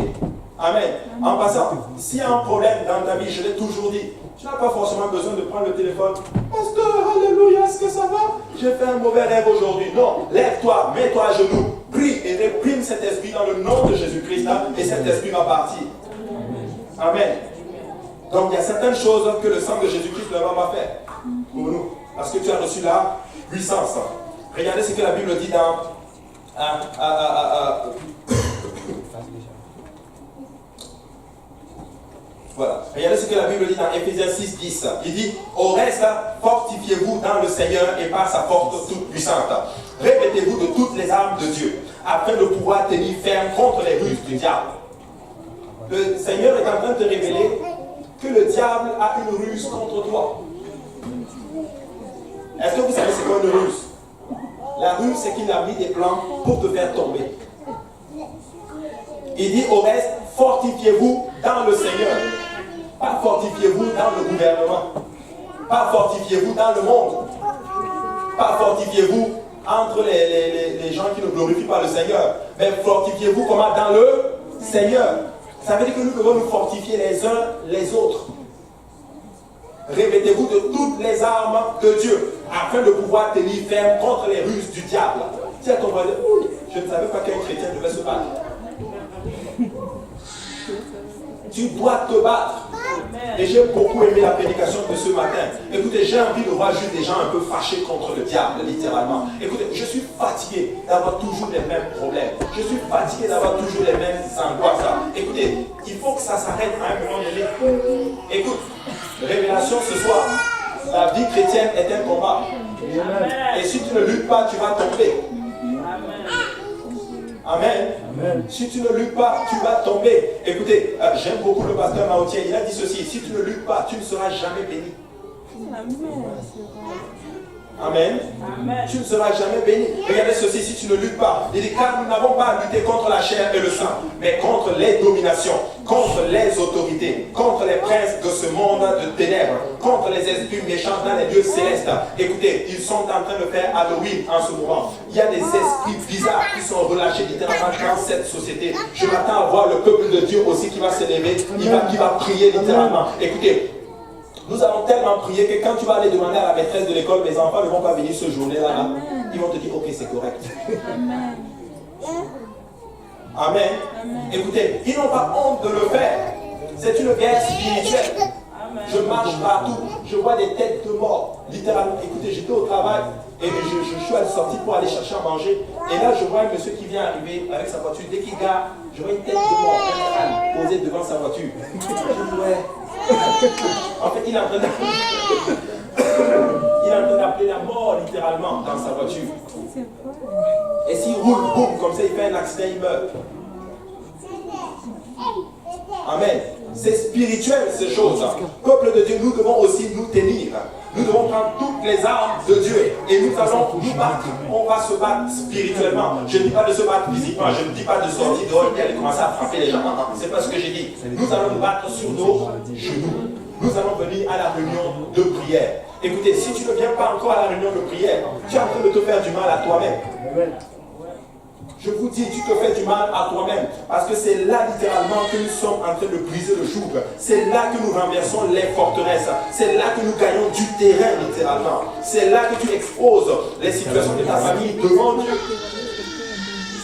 Amen. En passant, s'il y a un problème dans ta vie, je l'ai toujours dit, tu n'as pas forcément besoin de prendre le téléphone. Pasteur, alléluia, est-ce que ça va? J'ai fait un mauvais rêve aujourd'hui. Non, lève-toi, mets-toi à genoux, prie et réprime cet esprit dans le nom de Jésus-Christ et cet esprit va partir. Amen. Donc il y a certaines choses que le sang de Jésus-Christ ne va pas faire pour nous. Parce que tu as reçu la puissance. Regardez ce que la Bible dit dans... Voilà. Regardez ce que la Bible dit dans Éphésiens 6, 10. Il dit, au reste, fortifiez-vous dans le Seigneur et par sa force toute puissante. Répétez-vous de toutes les armes de Dieu, afin de pouvoir tenir ferme contre les ruses du diable. Le Seigneur est en train de te révéler que le diable a une ruse contre toi. Est-ce que vous savez c'est quoi une ruse? La ruse, c'est qu'il a mis des plans pour te faire tomber. Il dit au reste, fortifiez-vous dans le Seigneur. Pas fortifiez-vous dans le gouvernement. Pas fortifiez-vous dans le monde. Pas fortifiez-vous entre les gens qui ne glorifient pas le Seigneur. Mais fortifiez-vous comment? Dans le Seigneur. Ça veut dire que nous devons nous fortifier les uns les autres. Revêtez-vous de toutes les armes de Dieu afin de pouvoir tenir ferme contre les ruses du diable. Tiens, ton voisin, je ne savais pas qu'un chrétien devait se battre. Tu dois te battre. Et j'ai beaucoup aimé la prédication de ce matin. Écoutez, j'ai envie de voir juste des gens un peu fâchés contre le diable, littéralement. Écoutez, je suis fatigué d'avoir toujours les mêmes problèmes. Je suis fatigué d'avoir toujours les mêmes angoisses. Écoutez, il faut que ça s'arrête à un moment donné. Écoute, révélation ce soir. La vie chrétienne est un combat. Et si tu ne luttes pas, tu vas tomber. Amen. Amen. Si tu ne luttes pas, tu vas tomber. Écoutez, j'aime beaucoup le pasteur Maotier. Il a dit ceci, si tu ne luttes pas, tu ne seras jamais béni. Amen. Amen. Tu ne seras jamais béni. Regardez ceci, si tu ne luttes pas. Il dit, car nous n'avons pas à lutter contre la chair et le sang, mais contre les dominations, contre les autorités, contre les princes de ce monde de ténèbres, contre les esprits méchants dans les lieux célestes. Écoutez, ils sont en train de faire Halloween en ce moment. Il y a des esprits bizarres qui sont relâchés littéralement dans cette société. Je m'attends à voir le peuple de Dieu aussi qui va s'élever, qui va prier littéralement. Écoutez, nous allons tellement prier que quand tu vas aller demander à la maîtresse de l'école, mes enfants ne vont pas venir ce jour-là, ils vont te dire, ok, c'est correct. Amen. Amen. Amen. Écoutez, ils n'ont pas honte de le faire. C'est une guerre spirituelle. Amen. Je marche partout, je vois des têtes de mort. Littéralement, écoutez, j'étais au travail et je suis sorti pour aller chercher à manger. Et là, je vois un monsieur qui vient arriver avec sa voiture. Dès qu'il gare, je vois une tête de mort, un crâne posée devant sa voiture. Je dis, ouais. En fait, il est en train d'appeler la mort littéralement dans sa voiture. Et s'il roule, boum, comme ça, il fait un accident, il meurt. Amen. C'est spirituel ces choses. Peuple de Dieu, nous devons aussi nous tenir. Nous devons prendre toutes les armes de Dieu et nous allons nous battre. On va se battre spirituellement. Je ne dis pas de se battre physiquement. Je ne dis pas de sortir dehors et aller commencer à frapper les gens. C'est pas ce que j'ai dit. Nous allons nous battre sur nos genoux. Nous allons venir à la réunion de prière. Écoutez, si tu ne viens pas encore à la réunion de prière, tu es en train de te faire du mal à toi-même. Je vous dis, tu te fais du mal à toi-même. Parce que c'est là littéralement que nous sommes en train de briser le joug. C'est là que nous renversons les forteresses. C'est là que nous gagnons du terrain littéralement. C'est là que tu exposes les situations de ta famille devant Dieu.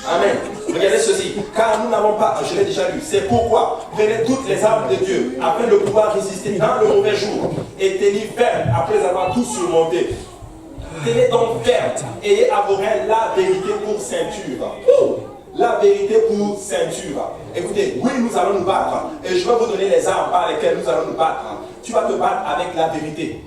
Amen. Regardez ceci. Car nous n'avons pas, je l'ai déjà lu, c'est pourquoi prenez toutes les armes de Dieu afin de pouvoir résister dans le mauvais jour et tenir ferme après avoir tout surmonté. Tenez donc ferme, ayez à vos reins la vérité pour ceinture. La vérité pour ceinture. Écoutez, oui, nous allons nous battre. Et je vais vous donner les armes par lesquelles nous allons nous battre. Tu vas te battre avec la vérité.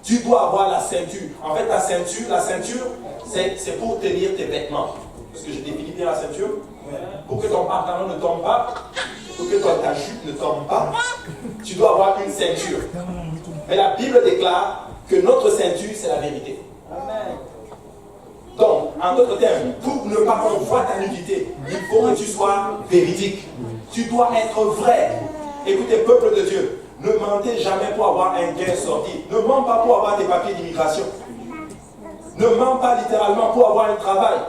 Tu dois avoir la ceinture. En fait, la ceinture, c'est pour tenir tes vêtements. Est-ce que je définis bien la ceinture? Pour que ton pantalon ne tombe pas, pour que ta jupe ne tombe pas, tu dois avoir une ceinture. Mais la Bible déclare que notre ceinture, c'est la vérité. Amen. Donc, en d'autres termes, pour ne pas qu'on voit ta nudité, il faut que tu sois véridique. Tu dois être vrai. Écoutez, peuple de Dieu, ne mentez jamais pour avoir un gain sorti. Ne mens pas pour avoir des papiers d'immigration. Ne mens pas littéralement pour avoir un travail.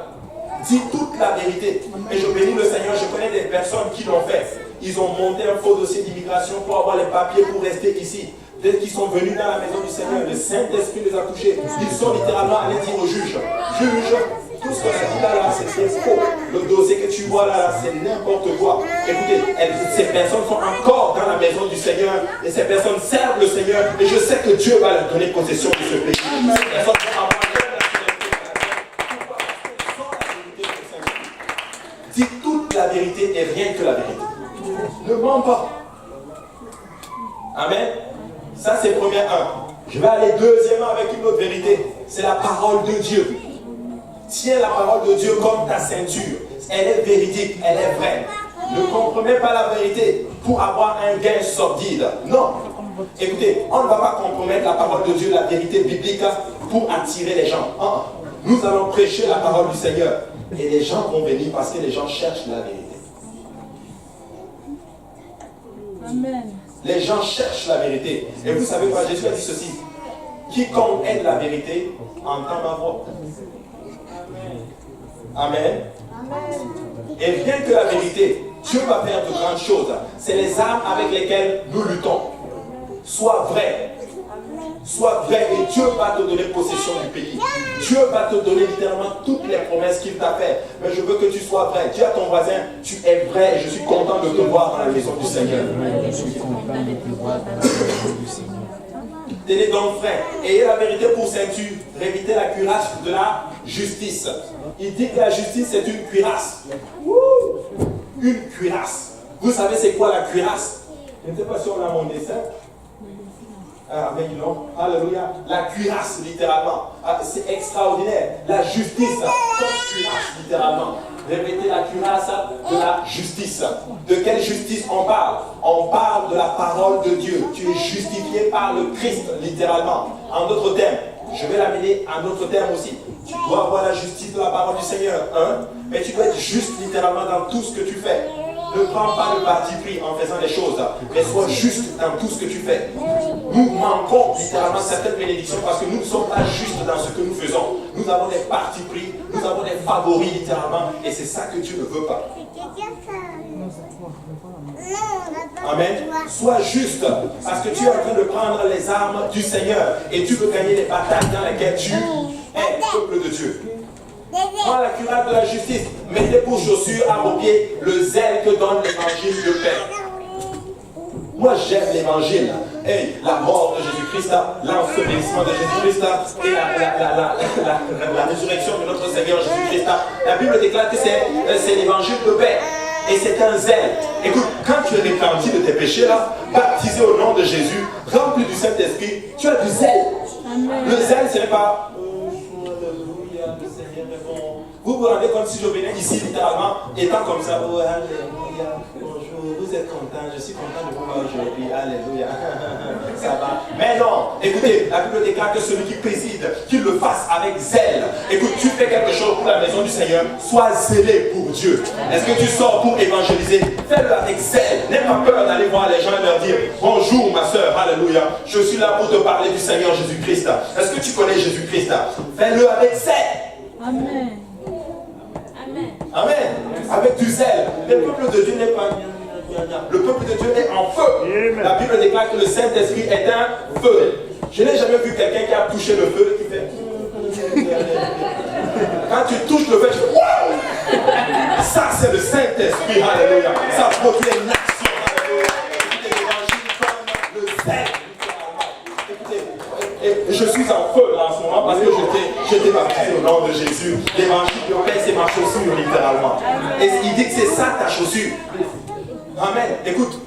Dis toute la vérité. Et je bénis le Seigneur, je connais des personnes qui l'ont fait. ils ont monté un faux dossier d'immigration pour avoir les papiers pour rester ici. Dès qu'ils sont venus dans la maison du Seigneur, le Saint-Esprit les a touchés. Ils sont littéralement allés dire au juge, juge, tout ce qu'on a dit là, c'est faux. Le dossier que tu vois là, c'est n'importe quoi. Écoutez, ces personnes sont encore dans la maison du Seigneur et ces personnes servent le Seigneur et je sais que Dieu va leur donner possession de ce pays. Ces personnes vont avoir leur nationalité canadienne. Pourquoi? Parce qu'ils sont la vérité du Saint-Esprit. Dis toute la vérité et rien que la vérité. Ne mens pas. Amen. Ça c'est premier 1. Je vais aller deuxièmement avec une autre vérité. C'est la parole de Dieu. Tiens la parole de Dieu comme ta ceinture. Elle est véridique, elle est vraie. Ne compromets pas la vérité pour avoir un gain sordide. Non. Écoutez, on ne va pas compromettre la parole de Dieu, la vérité biblique, pour attirer les gens. Nous allons prêcher la parole du Seigneur. Et les gens vont venir parce que les gens cherchent la vérité. Amen. Les gens cherchent la vérité. Et vous savez quoi? Jésus a dit ceci. Quiconque aime la vérité entend ma voix. Amen. Et rien que la vérité, Dieu va faire de grandes choses. C'est les armes avec lesquelles nous luttons. Sois vrai. Sois vrai et Dieu va te donner possession du pays. Dieu va te donner littéralement toutes les promesses qu'il t'a faites. Mais je veux que tu sois vrai. Dis à ton voisin, tu es vrai et je suis content de te voir dans la maison du Seigneur. Tenez donc frère, ayez la vérité pour ceinture, révitez la cuirasse de la justice. Il dit que la justice c'est une cuirasse. Une cuirasse. Vous savez c'est quoi la cuirasse? Je ne sais pas si on a mon dessin. Ah, mais non. Alléluia. La cuirasse, littéralement. C'est extraordinaire. La justice, comme cuirasse, littéralement. Répétez la cuirasse de la justice. De quelle justice on parle? On parle de la parole de Dieu. Tu es justifié par le Christ, littéralement. En d'autres termes, je vais l'amener à d'autres termes aussi. Tu dois avoir la justice de la parole du Seigneur. Mais tu dois être juste, littéralement, dans tout ce que tu fais. Ne prends pas le parti pris en faisant les choses, mais sois juste dans tout ce que tu fais. Nous manquons littéralement certaines bénédictions parce que nous ne sommes pas justes dans ce que nous faisons. Nous avons des partis pris, nous avons des favoris littéralement, et c'est ça que Dieu ne veut pas. Amen. Sois juste, parce que tu es en train de prendre les armes du Seigneur et tu veux gagner les batailles dans lesquelles tu es peuple de Dieu. Prends la cuirasse de la justice, mettez pour chaussure à vos pieds le zèle que donne l'évangile de paix. Moi j'aime l'évangile. Hey, la mort de Jésus-Christ, l'ensevelissement de Jésus-Christ et la résurrection de notre Seigneur Jésus-Christ. La Bible déclare que c'est l'évangile de paix. Et c'est un zèle. Écoute, quand tu es repenti de tes péchés là, baptisé au nom de Jésus, rempli du Saint-Esprit, tu as du zèle. Amen. Le zèle, ce n'est pas le Seigneur est bon. Vous vous rendez compte si je venais ici littéralement, étant comme ça, oh alléluia, bonjour, vous êtes content, je suis content de vous voir aujourd'hui, alléluia, ça va. Mais non, écoutez, la Bible déclare que celui qui préside, qu'il le fasse avec zèle. Écoute, tu fais quelque chose pour la maison du Seigneur, sois zélé pour Dieu. Est-ce que tu sors pour évangéliser? Fais-le avec zèle. N'aie pas peur d'aller voir les gens et leur dire, bonjour ma soeur, alléluia, je suis là pour te parler du Seigneur Jésus-Christ. Est-ce que tu connais Jésus-Christ? Fais-le avec zèle. Amen. Amen. Amen. Avec du zèle. Le peuple de Dieu n'est pas... Le peuple de Dieu est en feu. Amen. La Bible déclare que le Saint-Esprit est un feu. Je n'ai jamais vu quelqu'un qui a touché le feu qui fait... Quand tu touches le feu, tu fais... Wow! Ça, c'est le Saint-Esprit. Alléluia. Ça produit une action. Alléluia. L'évangile comme le zèle. Et je suis en feu là en ce moment parce que j'étais baptisé au nom de Jésus. L'évangile de paix, c'est ma chaussure littéralement. Et il dit que c'est ça ta chaussure. Amen. Écoute,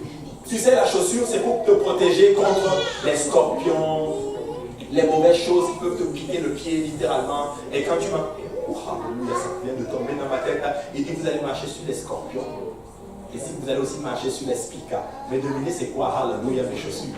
tu sais la chaussure c'est pour te protéger contre les scorpions, les mauvaises choses qui peuvent te piquer le pied littéralement. Et quand tu vas... Oh, alléluia, ça vient de tomber dans ma tête. Il dit que vous allez marcher sur les scorpions. Et si vous allez aussi marcher sur les spicas. Mais devinez c'est quoi, alléluia, mes chaussures.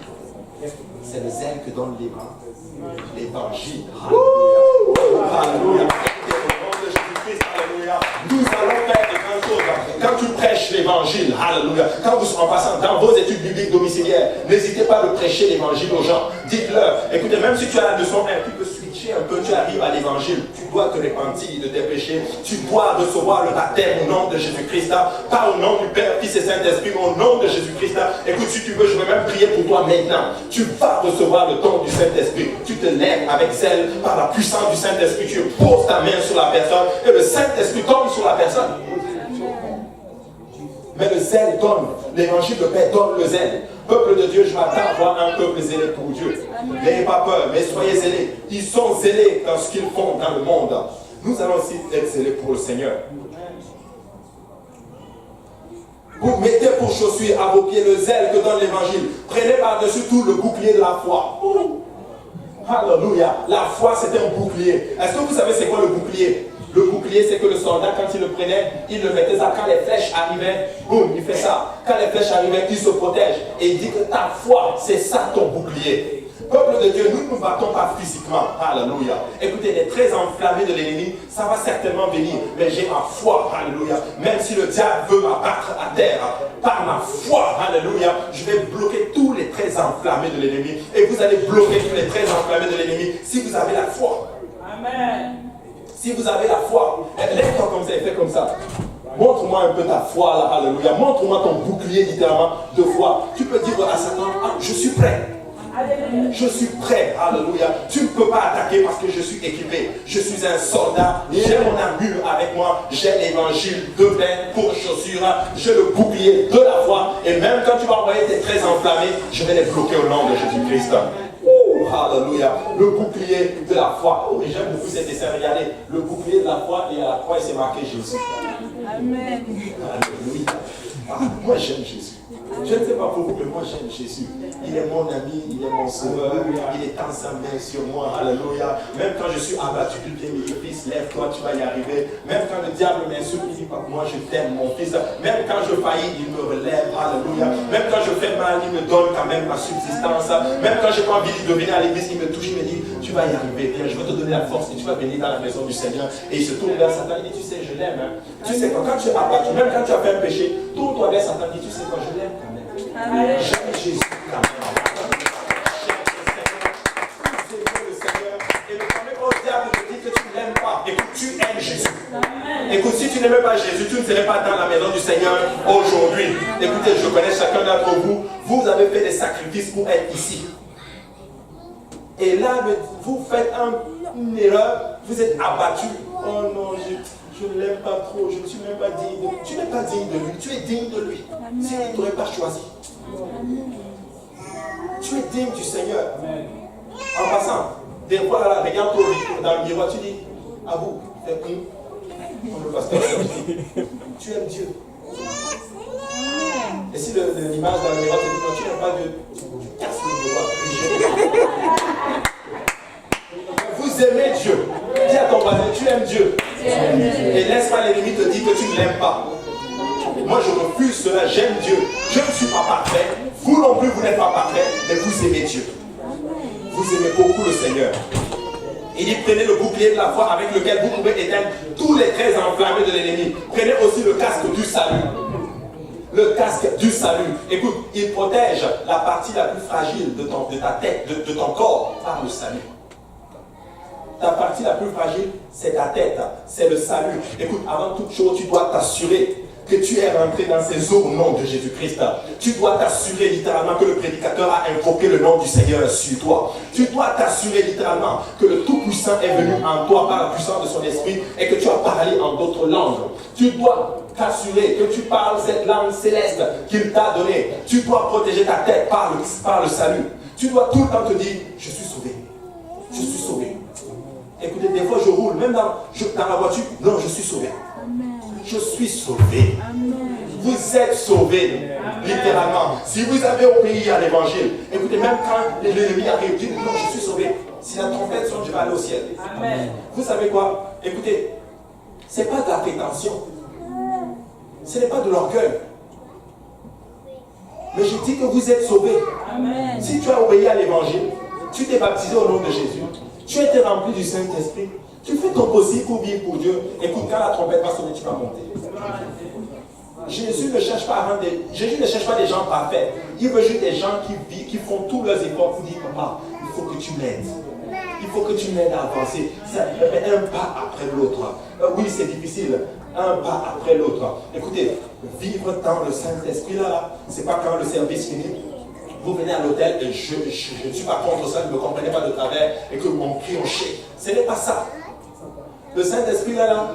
C'est le zèle que donne l'évangile. Alléluia. Alléluia. Au nom de Jésus-Christ, alléluia. Nous allons faire de grandes choses. Quand tu prêches l'évangile, alléluia. Quand vous en passant dans vos études bibliques domiciliaires, n'hésitez pas à prêcher l'évangile aux gens. Dites-leur, écoutez, même si tu as la leçon 1, tu peux switcher. péché un peu, tu arrives à l'évangile, tu dois te repentir de tes péchés, tu dois recevoir le baptême au nom de Jésus-Christ, pas au nom du Père, Fils et Saint-Esprit, mais au nom de Jésus-Christ. Écoute, si tu veux, je vais même prier pour toi maintenant. Tu vas recevoir le don du Saint-Esprit. Tu te lèves avec zèle par la puissance du Saint-Esprit, tu poses ta main sur la personne et le Saint-Esprit tombe sur la personne. Mais le zèle donne, l'évangile de paix donne le zèle. Peuple de Dieu, je m'attends à voir un peuple zélé pour Dieu. N'ayez pas peur, mais soyez zélés. Ils sont zélés dans ce qu'ils font dans le monde. Nous allons aussi être zélés pour le Seigneur. Vous mettez pour chaussure à vos pieds le zèle que donne l'évangile. Prenez par-dessus tout le bouclier de la foi. Alléluia. La foi, c'est un bouclier. Est-ce que vous savez c'est quoi le bouclier? Le bouclier, c'est que le soldat, quand il le prenait, il le mettait ça. Quand les flèches arrivaient, boum, il fait ça. Quand les flèches arrivaient, il se protège. Et il dit que ta foi, c'est ça ton bouclier. Peuple de Dieu, nous ne nous battons pas physiquement. Alléluia. Écoutez, les traits enflammés de l'ennemi, ça va certainement venir. Mais j'ai ma foi. Alléluia. Même si le diable veut m'abattre à terre, par ma foi, alléluia, je vais bloquer tous les traits enflammés de l'ennemi. Et vous allez bloquer tous les traits enflammés de l'ennemi si vous avez la foi. Amen. Si vous avez la foi, lève-toi comme ça et fais comme ça. Montre-moi un peu ta foi là, alléluia. Montre-moi ton bouclier littéralement de foi. Tu peux dire à Satan, ah, je suis prêt. Je suis prêt, alléluia. Tu ne peux pas attaquer parce que je suis équipé. Je suis un soldat, j'ai mon armure avec moi, j'ai l'évangile de paix pour chaussures, j'ai le bouclier de la foi. Et même quand tu vas envoyer tes traits enflammés, je vais les bloquer au nom de Jésus-Christ. Alléluia. Le bouclier de la foi. Oh, j'aime beaucoup cet dessin. Regardez, le bouclier de la foi et à la croix, il s'est marqué Jésus. Amen. Alléluia. Ah, moi, j'aime Jésus. Je ne sais pas pour vous, mais moi j'aime Jésus. Il est mon ami, il est mon sauveur, il étend sa main sur moi, alléluia. Même quand je suis abattu, il vient me dire, fils, lève-toi, tu vas y arriver. Même quand le diable m'insulte, il dit, moi je t'aime, mon fils. Même quand je faillis, il me relève, alléluia. Même quand je fais mal, il me donne quand même ma subsistance. Même quand je n'ai pas envie de venir à l'église, il me touche, il me dit, tu vas y arriver, viens, je vais te donner la force et tu vas venir dans la maison du Seigneur. Et il se tourne vers Satan, il dit, tu sais, je l'aime. Hein. Tu sais, quand tu es abattu, même quand tu as fait un péché, tourne-toi vers Satan, il dit, tu sais quoi, je l'aime quand même. J'aime Jésus quand même. J'aime le Seigneur. Et ne permets pas au diable de dire que tu ne l'aimes pas. Écoute, tu aimes Jésus. Écoute, si tu n'aimais pas Jésus, tu ne serais pas dans la maison du Seigneur aujourd'hui. Écoutez, je connais chacun d'entre vous. Vous avez fait des sacrifices pour être ici. Et là, vous faites une erreur, vous êtes abattu. Oh non, je ne l'aime pas trop, je ne suis même pas digne de lui. Tu n'es pas digne de lui, tu es digne de lui. S'il ne t'aurait pas choisi. Tu es digne du Seigneur. En passant, des fois, là, regarde dans le miroir, tu dis, à vous, fais comme le pasteur. Tu aimes Dieu. Et si l'image dans le miroir te dit, non, tu n'aimes pas Dieu, tu casses le miroir. Vous aimez Dieu. Dis à ton voisin, tu aimes Dieu. Et laisse pas l'ennemi te dire que tu ne l'aimes pas. Moi je refuse cela, j'aime Dieu. Je ne suis pas parfait. Vous non plus, vous n'êtes pas parfait, mais vous aimez Dieu. Vous aimez beaucoup le Seigneur. Il dit, prenez le bouclier de la foi avec lequel vous pouvez éteindre tous les traits enflammés de l'ennemi. Prenez aussi le casque du salut. Le casque du salut. Écoute, il protège la partie la plus fragile de ta tête, de ton corps, par le salut. Ta partie la plus fragile, c'est ta tête, c'est le salut. Écoute, avant toute chose, tu dois t'assurer que tu es rentré dans ces eaux au nom de Jésus-Christ. Tu dois t'assurer littéralement que le prédicateur a invoqué le nom du Seigneur sur toi. Tu dois t'assurer littéralement que le Tout-Puissant est venu en toi par la puissance de son esprit et que tu as parlé en d'autres langues. Tu dois t'assurer que tu parles cette langue céleste qu'il t'a donnée. Tu dois protéger ta tête par le salut. Tu dois tout le temps te dire, je suis sauvé. Je suis sauvé. Écoutez, des fois je roule, même dans la voiture, non, je suis sauvé. Amen. Je suis sauvé. Amen. Vous êtes sauvé, littéralement. Si vous avez obéi à l'évangile, écoutez, même quand l'ennemi arrive, dites non, je suis sauvé. Si la trompette sonne, je vais aller au ciel. Amen. Vous savez quoi? Écoutez, ce n'est pas de la prétention. Ce n'est pas de l'orgueil. Mais je dis que vous êtes sauvé. Amen. Si tu as obéi à l'évangile, tu t'es baptisé au nom de Jésus. Tu as été rempli du Saint-Esprit. Tu fais ton possible pour vivre pour Dieu. Écoute, quand la trompette va sonner, tu vas monter. Jésus ne cherche pas des gens parfaits. Il veut juste des gens qui font tous leurs efforts pour dire, papa, il faut que tu m'aides. Il faut que tu m'aides à avancer. Mais un pas après l'autre. Oui, c'est difficile. Un pas après l'autre. Écoutez, vivre dans le Saint-Esprit là, c'est pas quand le service finit. Vous venez à l'hôtel et je ne suis pas contre ça, ne me comprenez pas de travers et que mon cri on chie. Ce n'est pas ça. Le Saint-Esprit là,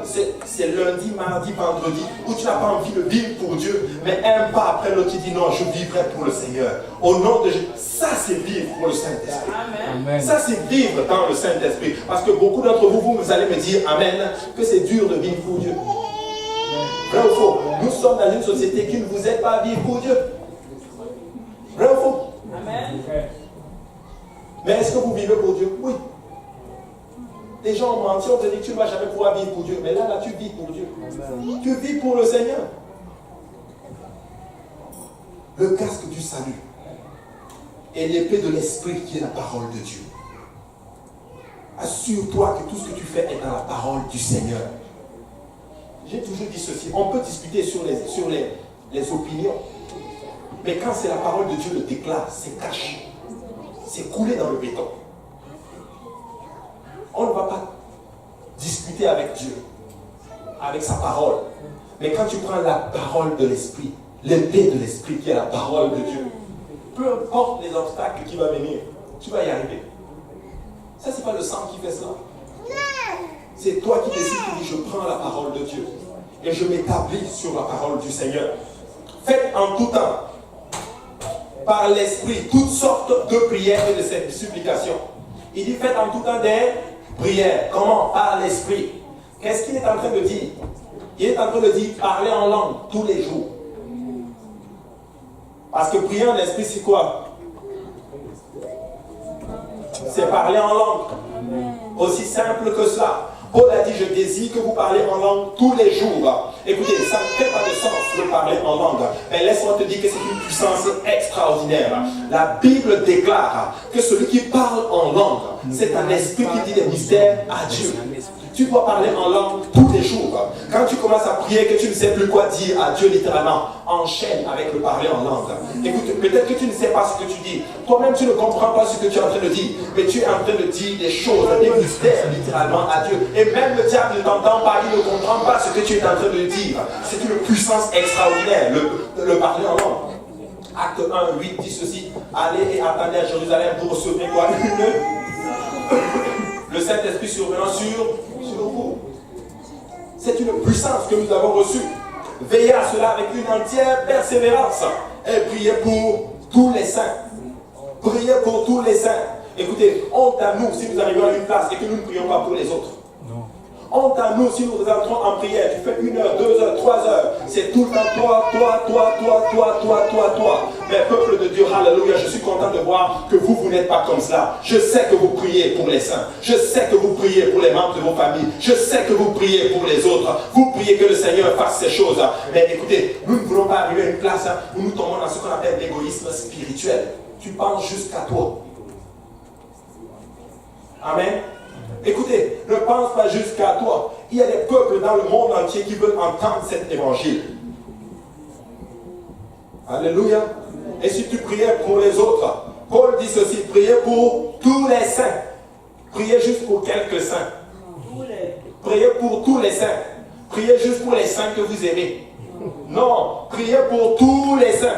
c'est lundi, mardi, vendredi, où tu n'as pas envie de vivre pour Dieu, mais un pas après l'autre, tu dis non, je vivrai pour le Seigneur. Au nom de Jésus, ça c'est vivre pour le Saint-Esprit. Amen. Ça c'est vivre dans le Saint-Esprit. Parce que beaucoup d'entre vous, vous allez me dire, Amen, que c'est dur de vivre pour Dieu. Vrai ou faux? Nous sommes dans une société qui ne vous aide pas à vivre pour Dieu. Vrai ou faux? Amen. Mais est-ce que vous vivez pour Dieu? Oui. Les gens ont menti, on te dit que tu ne vas jamais pouvoir vivre pour Dieu. Mais là, tu vis pour Dieu. Amen. Tu vis pour le Seigneur. Le casque du salut et l'épée de l'esprit qui est la parole de Dieu. Assure-toi que tout ce que tu fais est dans la parole du Seigneur. J'ai toujours dit ceci. On peut discuter sur les opinions. Mais quand c'est la parole de Dieu le déclare, c'est caché. C'est coulé dans le béton. On ne va pas discuter avec Dieu, avec sa parole. Mais quand tu prends la parole de l'Esprit, l'épée de l'Esprit qui est la parole de Dieu, peu importe les obstacles qui vont venir, tu vas y arriver. Ça, ce n'est pas le sang qui fait cela. C'est toi qui décides, qui dis, je prends la parole de Dieu et je m'établis sur la parole du Seigneur. Faites en tout temps, par l'Esprit, toutes sortes de prières et de supplications. Il dit, faites en tout temps des prières. Comment? Par l'Esprit. Qu'est-ce qu'il est en train de dire? Il est en train de dire, parler en langue tous les jours. Parce que prier en l'Esprit, c'est quoi? C'est parler en langue. Aussi simple que cela. Paul a dit, je désire que vous parlez en langue tous les jours. Écoutez, ça ne fait pas de sens de parler en langue. Mais laisse-moi te dire que c'est une puissance extraordinaire. La Bible déclare que celui qui parle en langue, c'est un esprit qui dit des mystères à Dieu. Tu dois parler en langue tous les jours. Quand tu commences à prier que tu ne sais plus quoi dire à Dieu littéralement, enchaîne avec le parler en langue. Écoute, peut-être que tu ne sais pas ce que tu dis. Toi-même, tu ne comprends pas ce que tu es en train de dire. Mais tu es en train de dire des choses, des mystères littéralement à Dieu. Et même le diable ne t'entend pas, il ne comprend pas ce que tu es en train de dire. C'est une puissance extraordinaire, le parler en langue. Acte 1, 8 dit ceci. Allez et attendez à Jérusalem pour recevoir quoi? Le Saint-Esprit survenant sur vous. C'est une puissance que nous avons reçue. Veillez à cela avec une entière persévérance. Et priez pour tous les saints. Priez pour tous les saints. Écoutez, honte à nous si nous arrivons à une place et que nous ne prions pas pour les autres. Honte à nous si nous entrons en prière. Tu fais 1 heure, 2 heures, 3 heures. C'est tout le temps toi. Mais peuple de Dieu, alléluia, je suis content de voir que vous n'êtes pas comme cela. Je sais que vous priez pour les saints. Je sais que vous priez pour les membres de vos familles. Je sais que vous priez pour les autres. Vous priez que le Seigneur fasse ces choses. Mais écoutez, nous ne voulons pas arriver à une place où nous tombons dans ce qu'on appelle l'égoïsme spirituel. Tu penses jusqu'à toi. Amen. Écoutez, ne pense pas jusqu'à toi. Il y a des peuples dans le monde entier qui veulent entendre cet évangile. Alléluia. Et si tu priais pour les autres, Paul dit ceci, priez pour tous les saints. Priez juste pour quelques saints. Priez pour tous les saints. Priez juste pour les saints que vous aimez. Non, priez pour tous les saints.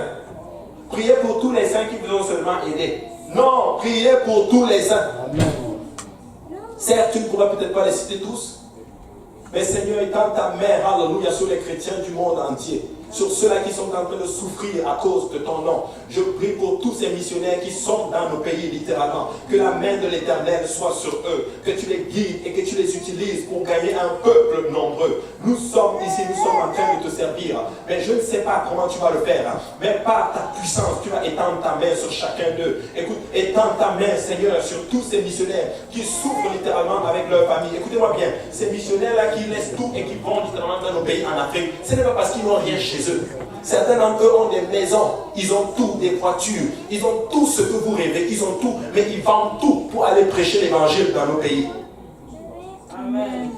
Priez pour tous les saints qui vous ont seulement aidé. Non, priez pour tous les saints. Certes, tu ne pourras peut-être pas les citer tous, mais Seigneur, étends ta main, alléluia, sur les chrétiens du monde entier, sur ceux-là qui sont en train de souffrir à cause de ton nom. Je prie pour tous ces missionnaires qui sont dans nos pays, littéralement, que la main de l'Éternel soit sur eux, que tu les guides et que tu les utilises pour gagner un peuple nombreux. Nous sommes ici, nous sommes en train de te servir, mais je ne sais pas comment tu vas le faire, mais par ta puissance, tu vas étendre ta main sur chacun d'eux. Écoute, étends ta main, Seigneur, sur tous ces missionnaires qui souffrent littéralement avec leur famille. Écoutez-moi bien, ces missionnaires-là qui laissent tout et qui vont littéralement dans nos pays en Afrique, ce n'est pas parce qu'ils n'ont rien chez eux. Certains d'entre eux ont des maisons, ils ont tout, des voitures, ils ont tout ce que vous rêvez, ils ont tout, mais ils vendent tout pour aller prêcher l'évangile dans nos pays. Amen.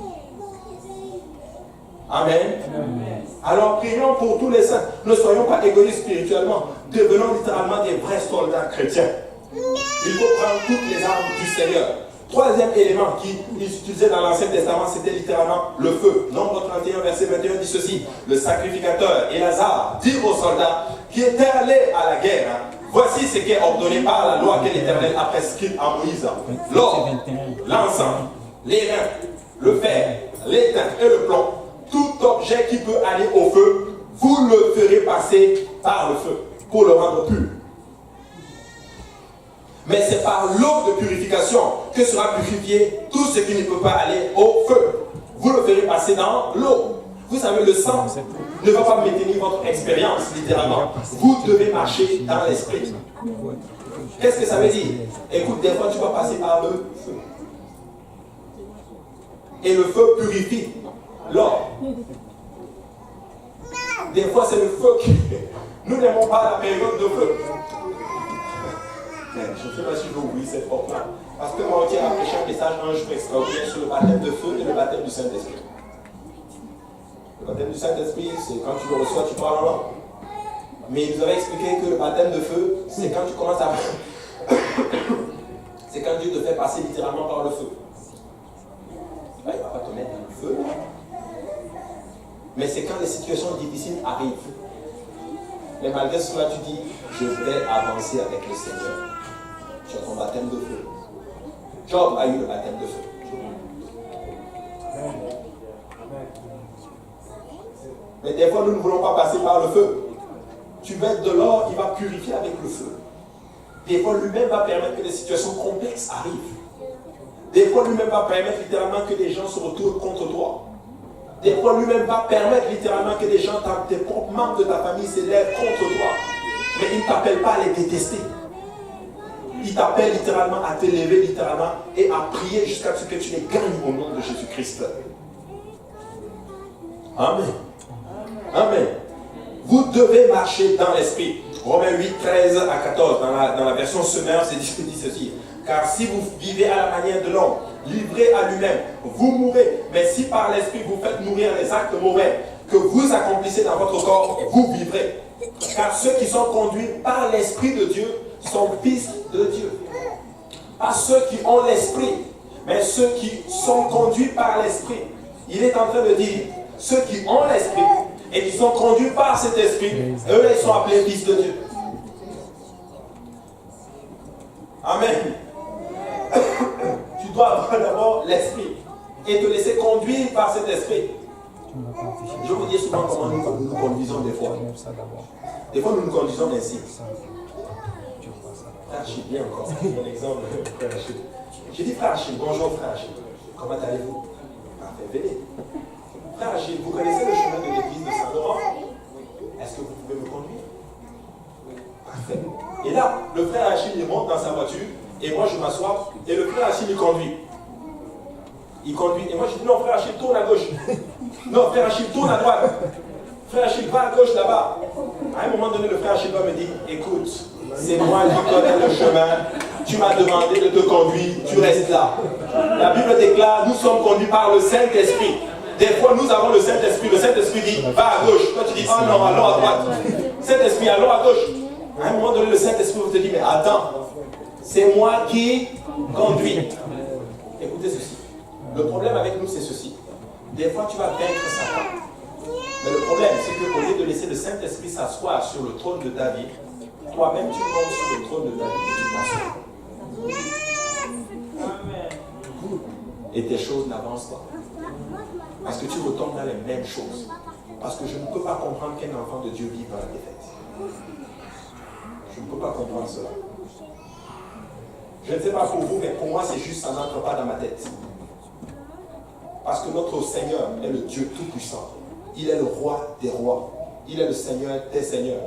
Amen. Amen. Alors prions pour tous les saints. Ne soyons pas égoïstes spirituellement. Devenons littéralement des vrais soldats chrétiens. Il faut prendre toutes les armes du Seigneur. Troisième élément qu'ils utilisaient dans l'Ancien Testament, c'était littéralement le feu. Nombre 31, verset 21 dit ceci. Le sacrificateur Élasar dit aux soldats qui étaient allés à la guerre, voici ce qui est ordonné par la loi que l'Éternel a prescrite à Moïse. L'or, l'encens, les reins, le fer, l'étain et le plomb, tout objet qui peut aller au feu, vous le ferez passer par le feu pour le rendre pur. Mais c'est par l'eau de purification que sera purifié tout ce qui ne peut pas aller au feu. Vous le ferez passer dans l'eau. Vous savez, le sang ne va pas maintenir votre expérience, littéralement. Vous devez marcher dans l'esprit. Qu'est-ce que ça veut dire? Écoute, des fois tu vas passer par le feu. Et le feu purifie l'or. Des fois c'est le feu qui... Nous n'aimons pas la période de feu. Je ne sais pas si je vais ouvrir cette porte-là. Parce que Mortier a prêché un message un jour extraordinaire sur le baptême de feu et le baptême du Saint-Esprit. Le baptême du Saint-Esprit, c'est quand tu le reçois, tu parles en langue. Mais il nous avait expliqué que le baptême de feu, c'est quand tu commences à... c'est quand Dieu te fait passer littéralement par le feu. Là, il ne va pas te mettre dans le feu. Mais c'est quand les situations difficiles arrivent. Mais malgré cela, tu dis, je vais avancer avec le Seigneur. Tu as ton baptême de feu. Job a eu le baptême de feu. Mais des fois, nous ne voulons pas passer par le feu. Tu veux être de l'or, il va purifier avec le feu. Des fois, lui-même va permettre que des situations complexes arrivent. Des fois, lui-même va permettre littéralement que des gens se retournent contre toi. Des fois, lui-même va permettre littéralement que des gens, tes propres membres de ta famille s'élèvent contre toi. Mais il ne t'appelle pas à les détester. Il t'appelle littéralement à t'élever littéralement et à prier jusqu'à ce que tu les gagnes au nom de Jésus-Christ. Amen. Amen. Vous devez marcher dans l'esprit. Romains 8, 13 à 14, dans la version Semeur, c'est dit ceci. Car si vous vivez à la manière de l'homme, livré à lui-même, vous mourrez. Mais si par l'esprit vous faites mourir les actes mauvais que vous accomplissez dans votre corps, vous vivrez. Car ceux qui sont conduits par l'esprit de Dieu sont fils de Dieu. Pas ceux qui ont l'esprit, mais ceux qui sont conduits par l'esprit. Il est en train de dire, ceux qui ont l'esprit et qui sont conduits par cet esprit, eux, ils sont appelés fils de Dieu. Amen. Tu dois avoir d'abord l'esprit et te laisser conduire par cet esprit. Je vous dis souvent comment nous conduisons des fois. Des fois, nous nous conduisons ainsi. Frère Achille, bien encore. Mon exemple, frère Achille. J'ai dit, frère Achille, bonjour frère Achille. Comment allez-vous? Parfait, venez. Frère Achille, vous connaissez le chemin de l'église de Saint-Laurent? Est-ce que vous pouvez me conduire? Parfait. Et là, le frère Achille, il monte dans sa voiture, et moi je m'assois, et le frère Achille, il conduit. Il conduit, et moi je dis, non, frère Achille, tourne à gauche. Non, frère Achille, tourne à droite. Frère Achille, va à gauche là-bas. À un moment donné, le frère Achille va me dire, écoute, c'est moi qui connais le chemin, tu m'as demandé de te conduire, tu restes là. La Bible déclare, nous sommes conduits par le Saint-Esprit. Des fois, nous avons le Saint-Esprit dit, va à gauche. Toi, tu dis, oh non, allons à droite. Saint-Esprit, allons à gauche. À un moment donné, le Saint-Esprit vous te dit, mais attends, c'est moi qui conduis. Écoutez ceci. Le problème avec nous, c'est ceci. Des fois, tu vas vaincre Satan. Mais le problème, c'est qu'au lieu de laisser le Saint-Esprit s'asseoir sur le trône de David, toi-même, tu montes sur le trône de David et tu t'assois. Et tes choses n'avancent pas. Parce que tu retombes dans les mêmes choses. Parce que je ne peux pas comprendre qu'un enfant de Dieu vive dans la défaite. Je ne peux pas comprendre cela. Je ne sais pas pour vous, mais pour moi, c'est juste, ça n'entre pas dans ma tête. Parce que notre Seigneur est le Dieu Tout-Puissant. Il est le roi des rois. Il est le Seigneur des seigneurs.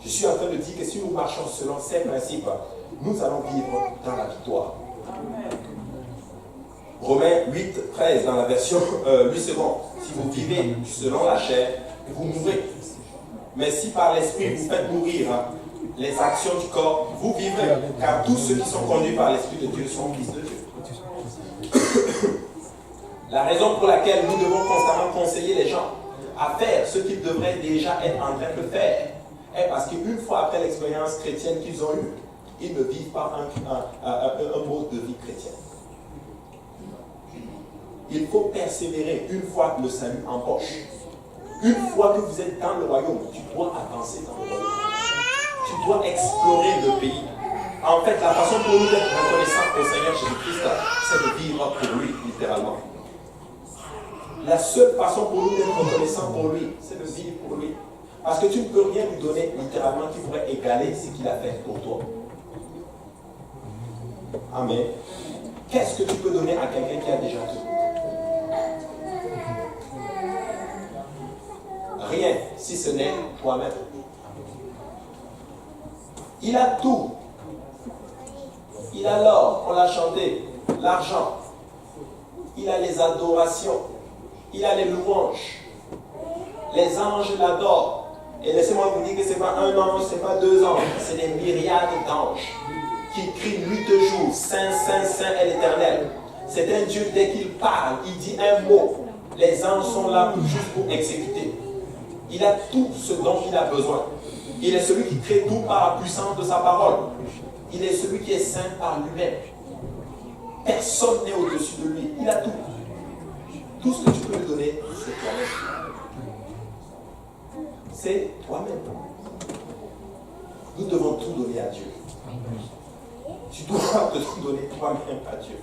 Je suis en train de dire que si nous marchons selon ces principes, nous allons vivre dans la victoire. Romains 8, 13, dans la version 8 secondes. Si vous vivez selon la chair, vous mourrez. Mais si par l'esprit vous faites mourir les actions du corps, vous vivrez. Car tous ceux qui sont conduits par l'esprit de Dieu sont fils de Dieu. La raison pour laquelle nous devons constamment conseiller les gens à faire ce qu'ils devraient déjà être en train de faire est parce qu'une fois après l'expérience chrétienne qu'ils ont eue, ils ne vivent pas un mode de vie chrétien. Il faut persévérer une fois le salut en poche. Une fois que vous êtes dans le royaume, tu dois avancer dans le royaume. Tu dois explorer le pays. En fait, la façon pour nous d'être reconnaissants au Seigneur Jésus-Christ, c'est de vivre pour lui, littéralement. La seule façon pour nous d'être reconnaissants pour lui, c'est de vivre pour lui. Parce que tu ne peux rien lui donner, littéralement, qui pourrait égaler ce qu'il a fait pour toi. Amen. Qu'est-ce que tu peux donner à quelqu'un qui a déjà tout? Rien, si ce n'est toi-même. Il a tout. Il a l'or, on l'a chanté, l'argent. Il a les adorations. Il a les louanges. Les anges l'adorent. Et laissez-moi vous dire que ce n'est pas un ange, ce n'est pas deux anges. C'est des myriades d'anges qui crient nuit et jour. Saint, Saint, Saint est l'Éternel. C'est un Dieu, dès qu'il parle, il dit un mot. Les anges sont là juste pour exécuter. Il a tout ce dont il a besoin. Il est celui qui crée tout par la puissance de sa parole. Il est celui qui est saint par lui-même. Personne n'est au-dessus de lui. Il a tout. Tout ce que tu peux lui donner, c'est toi-même. C'est toi-même. Nous devons tout donner à Dieu. Tu dois te tout donner toi-même à Dieu.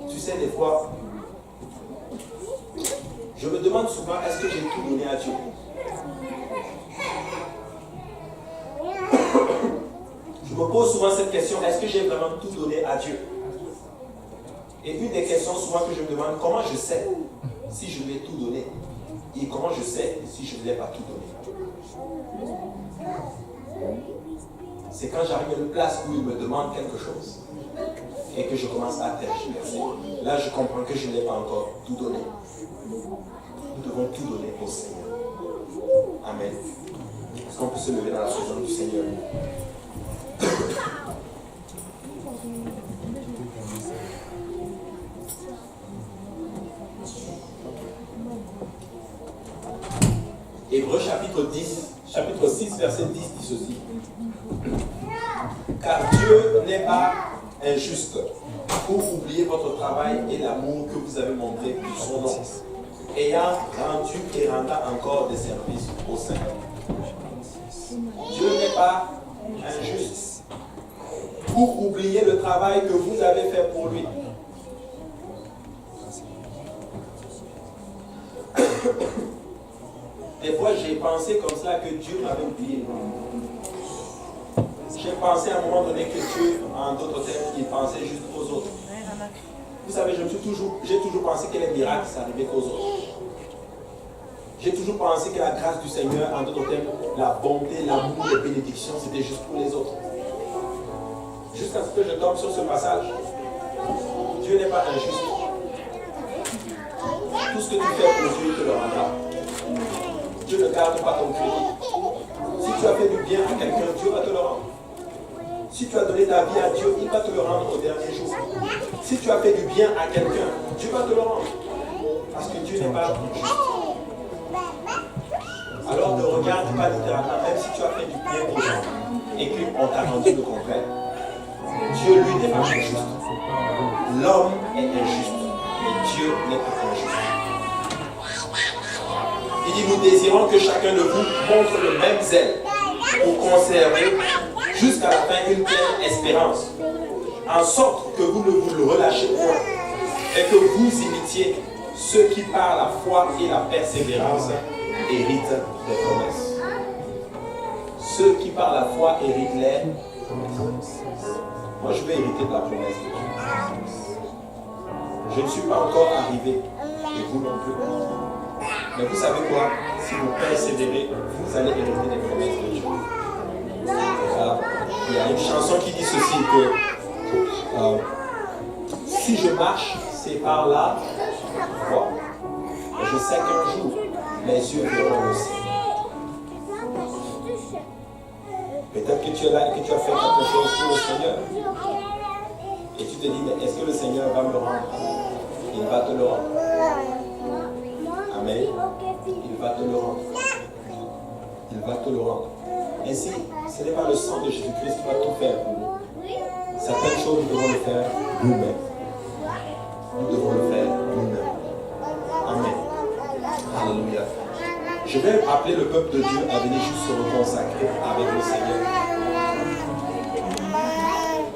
Tu sais, des fois, je me demande souvent, est-ce que j'ai tout donné à Dieu? Je me pose souvent cette question, est-ce que j'ai vraiment tout donné à Dieu? Et une des questions souvent que je me demande, comment je sais si je lui ai tout donné? Et comment je sais si je ne lui ai pas tout donné? C'est quand j'arrive à une place où il me demande quelque chose et que je commence à tergiverser. Là, je comprends que je ne l'ai pas encore tout donné. Nous devons tout donner au Seigneur. Amen. Est-ce qu'on peut se lever dans la présence du Seigneur? Hébreux chapitre 6, verset 10 dit ceci. Car Dieu n'est pas injuste pour oublier votre travail et l'amour que vous avez montré pour son nom, ayant rendu et rendant encore des services au Seigneur. Dieu n'est pas injuste pour oublier le travail que vous avez fait pour lui. Des fois, j'ai pensé comme cela que Dieu m'avait oublié. J'ai pensé à un moment donné que Dieu, en d'autres termes, il pensait juste aux autres. Vous savez, j'ai toujours pensé que les miracles, ça arrivait qu'aux autres. J'ai toujours pensé que la grâce du Seigneur, en d'autres termes, la bonté, l'amour, les bénédictions, c'était juste pour les autres. Jusqu'à ce que je tombe sur ce passage. Dieu n'est pas injuste. Tout ce que tu fais pour Dieu, il te le rendra. Dieu ne garde pas ton crédit. Si tu as fait du bien à quelqu'un, Dieu va te le rendre. Si tu as donné ta vie à Dieu, il va te le rendre au dernier jour. Si tu as fait du bien à quelqu'un, Dieu va te le rendre. Parce que Dieu n'est pas juste. Alors ne regarde pas littéralement, même si tu as fait du bien aux gens et qu'on t'a rendu le contraire. Dieu, lui, n'est pas injuste. L'homme est injuste, mais Dieu n'est pas injuste. Il dit, nous désirons que chacun de vous montre le même zèle pour conserver jusqu'à la fin une pleine espérance, en sorte que vous ne vous le relâchez point, et que vous imitiez ceux qui par la foi et la persévérance héritent des promesses. Ceux qui par la foi héritent les promesses. Moi, je vais hériter de la promesse de Dieu. Je ne suis pas encore arrivé, et vous non plus. Mais vous savez quoi? Si vous persévérez, vous allez hériter des promesses de Dieu. Il y a une chanson qui dit ceci, que si je marche, c'est par la foi. Et je sais qu'un jour, mes yeux verront le ciel. Peut-être que tu es là et que tu as fait quelque chose pour le Seigneur. Et tu te dis, mais est-ce que le Seigneur va me le rendre? Il va te le rendre. Amen. Il va te le rendre. Il va te le rendre. Ainsi, ce n'est pas le sang de Jésus-Christ qui va tout faire pour nous. Certaines choses, nous devons le faire nous-mêmes. nous devons le faire nous-mêmes. Amen. Alléluia. Je vais appeler le peuple de Dieu à venir juste se reconsacrer avec le Seigneur.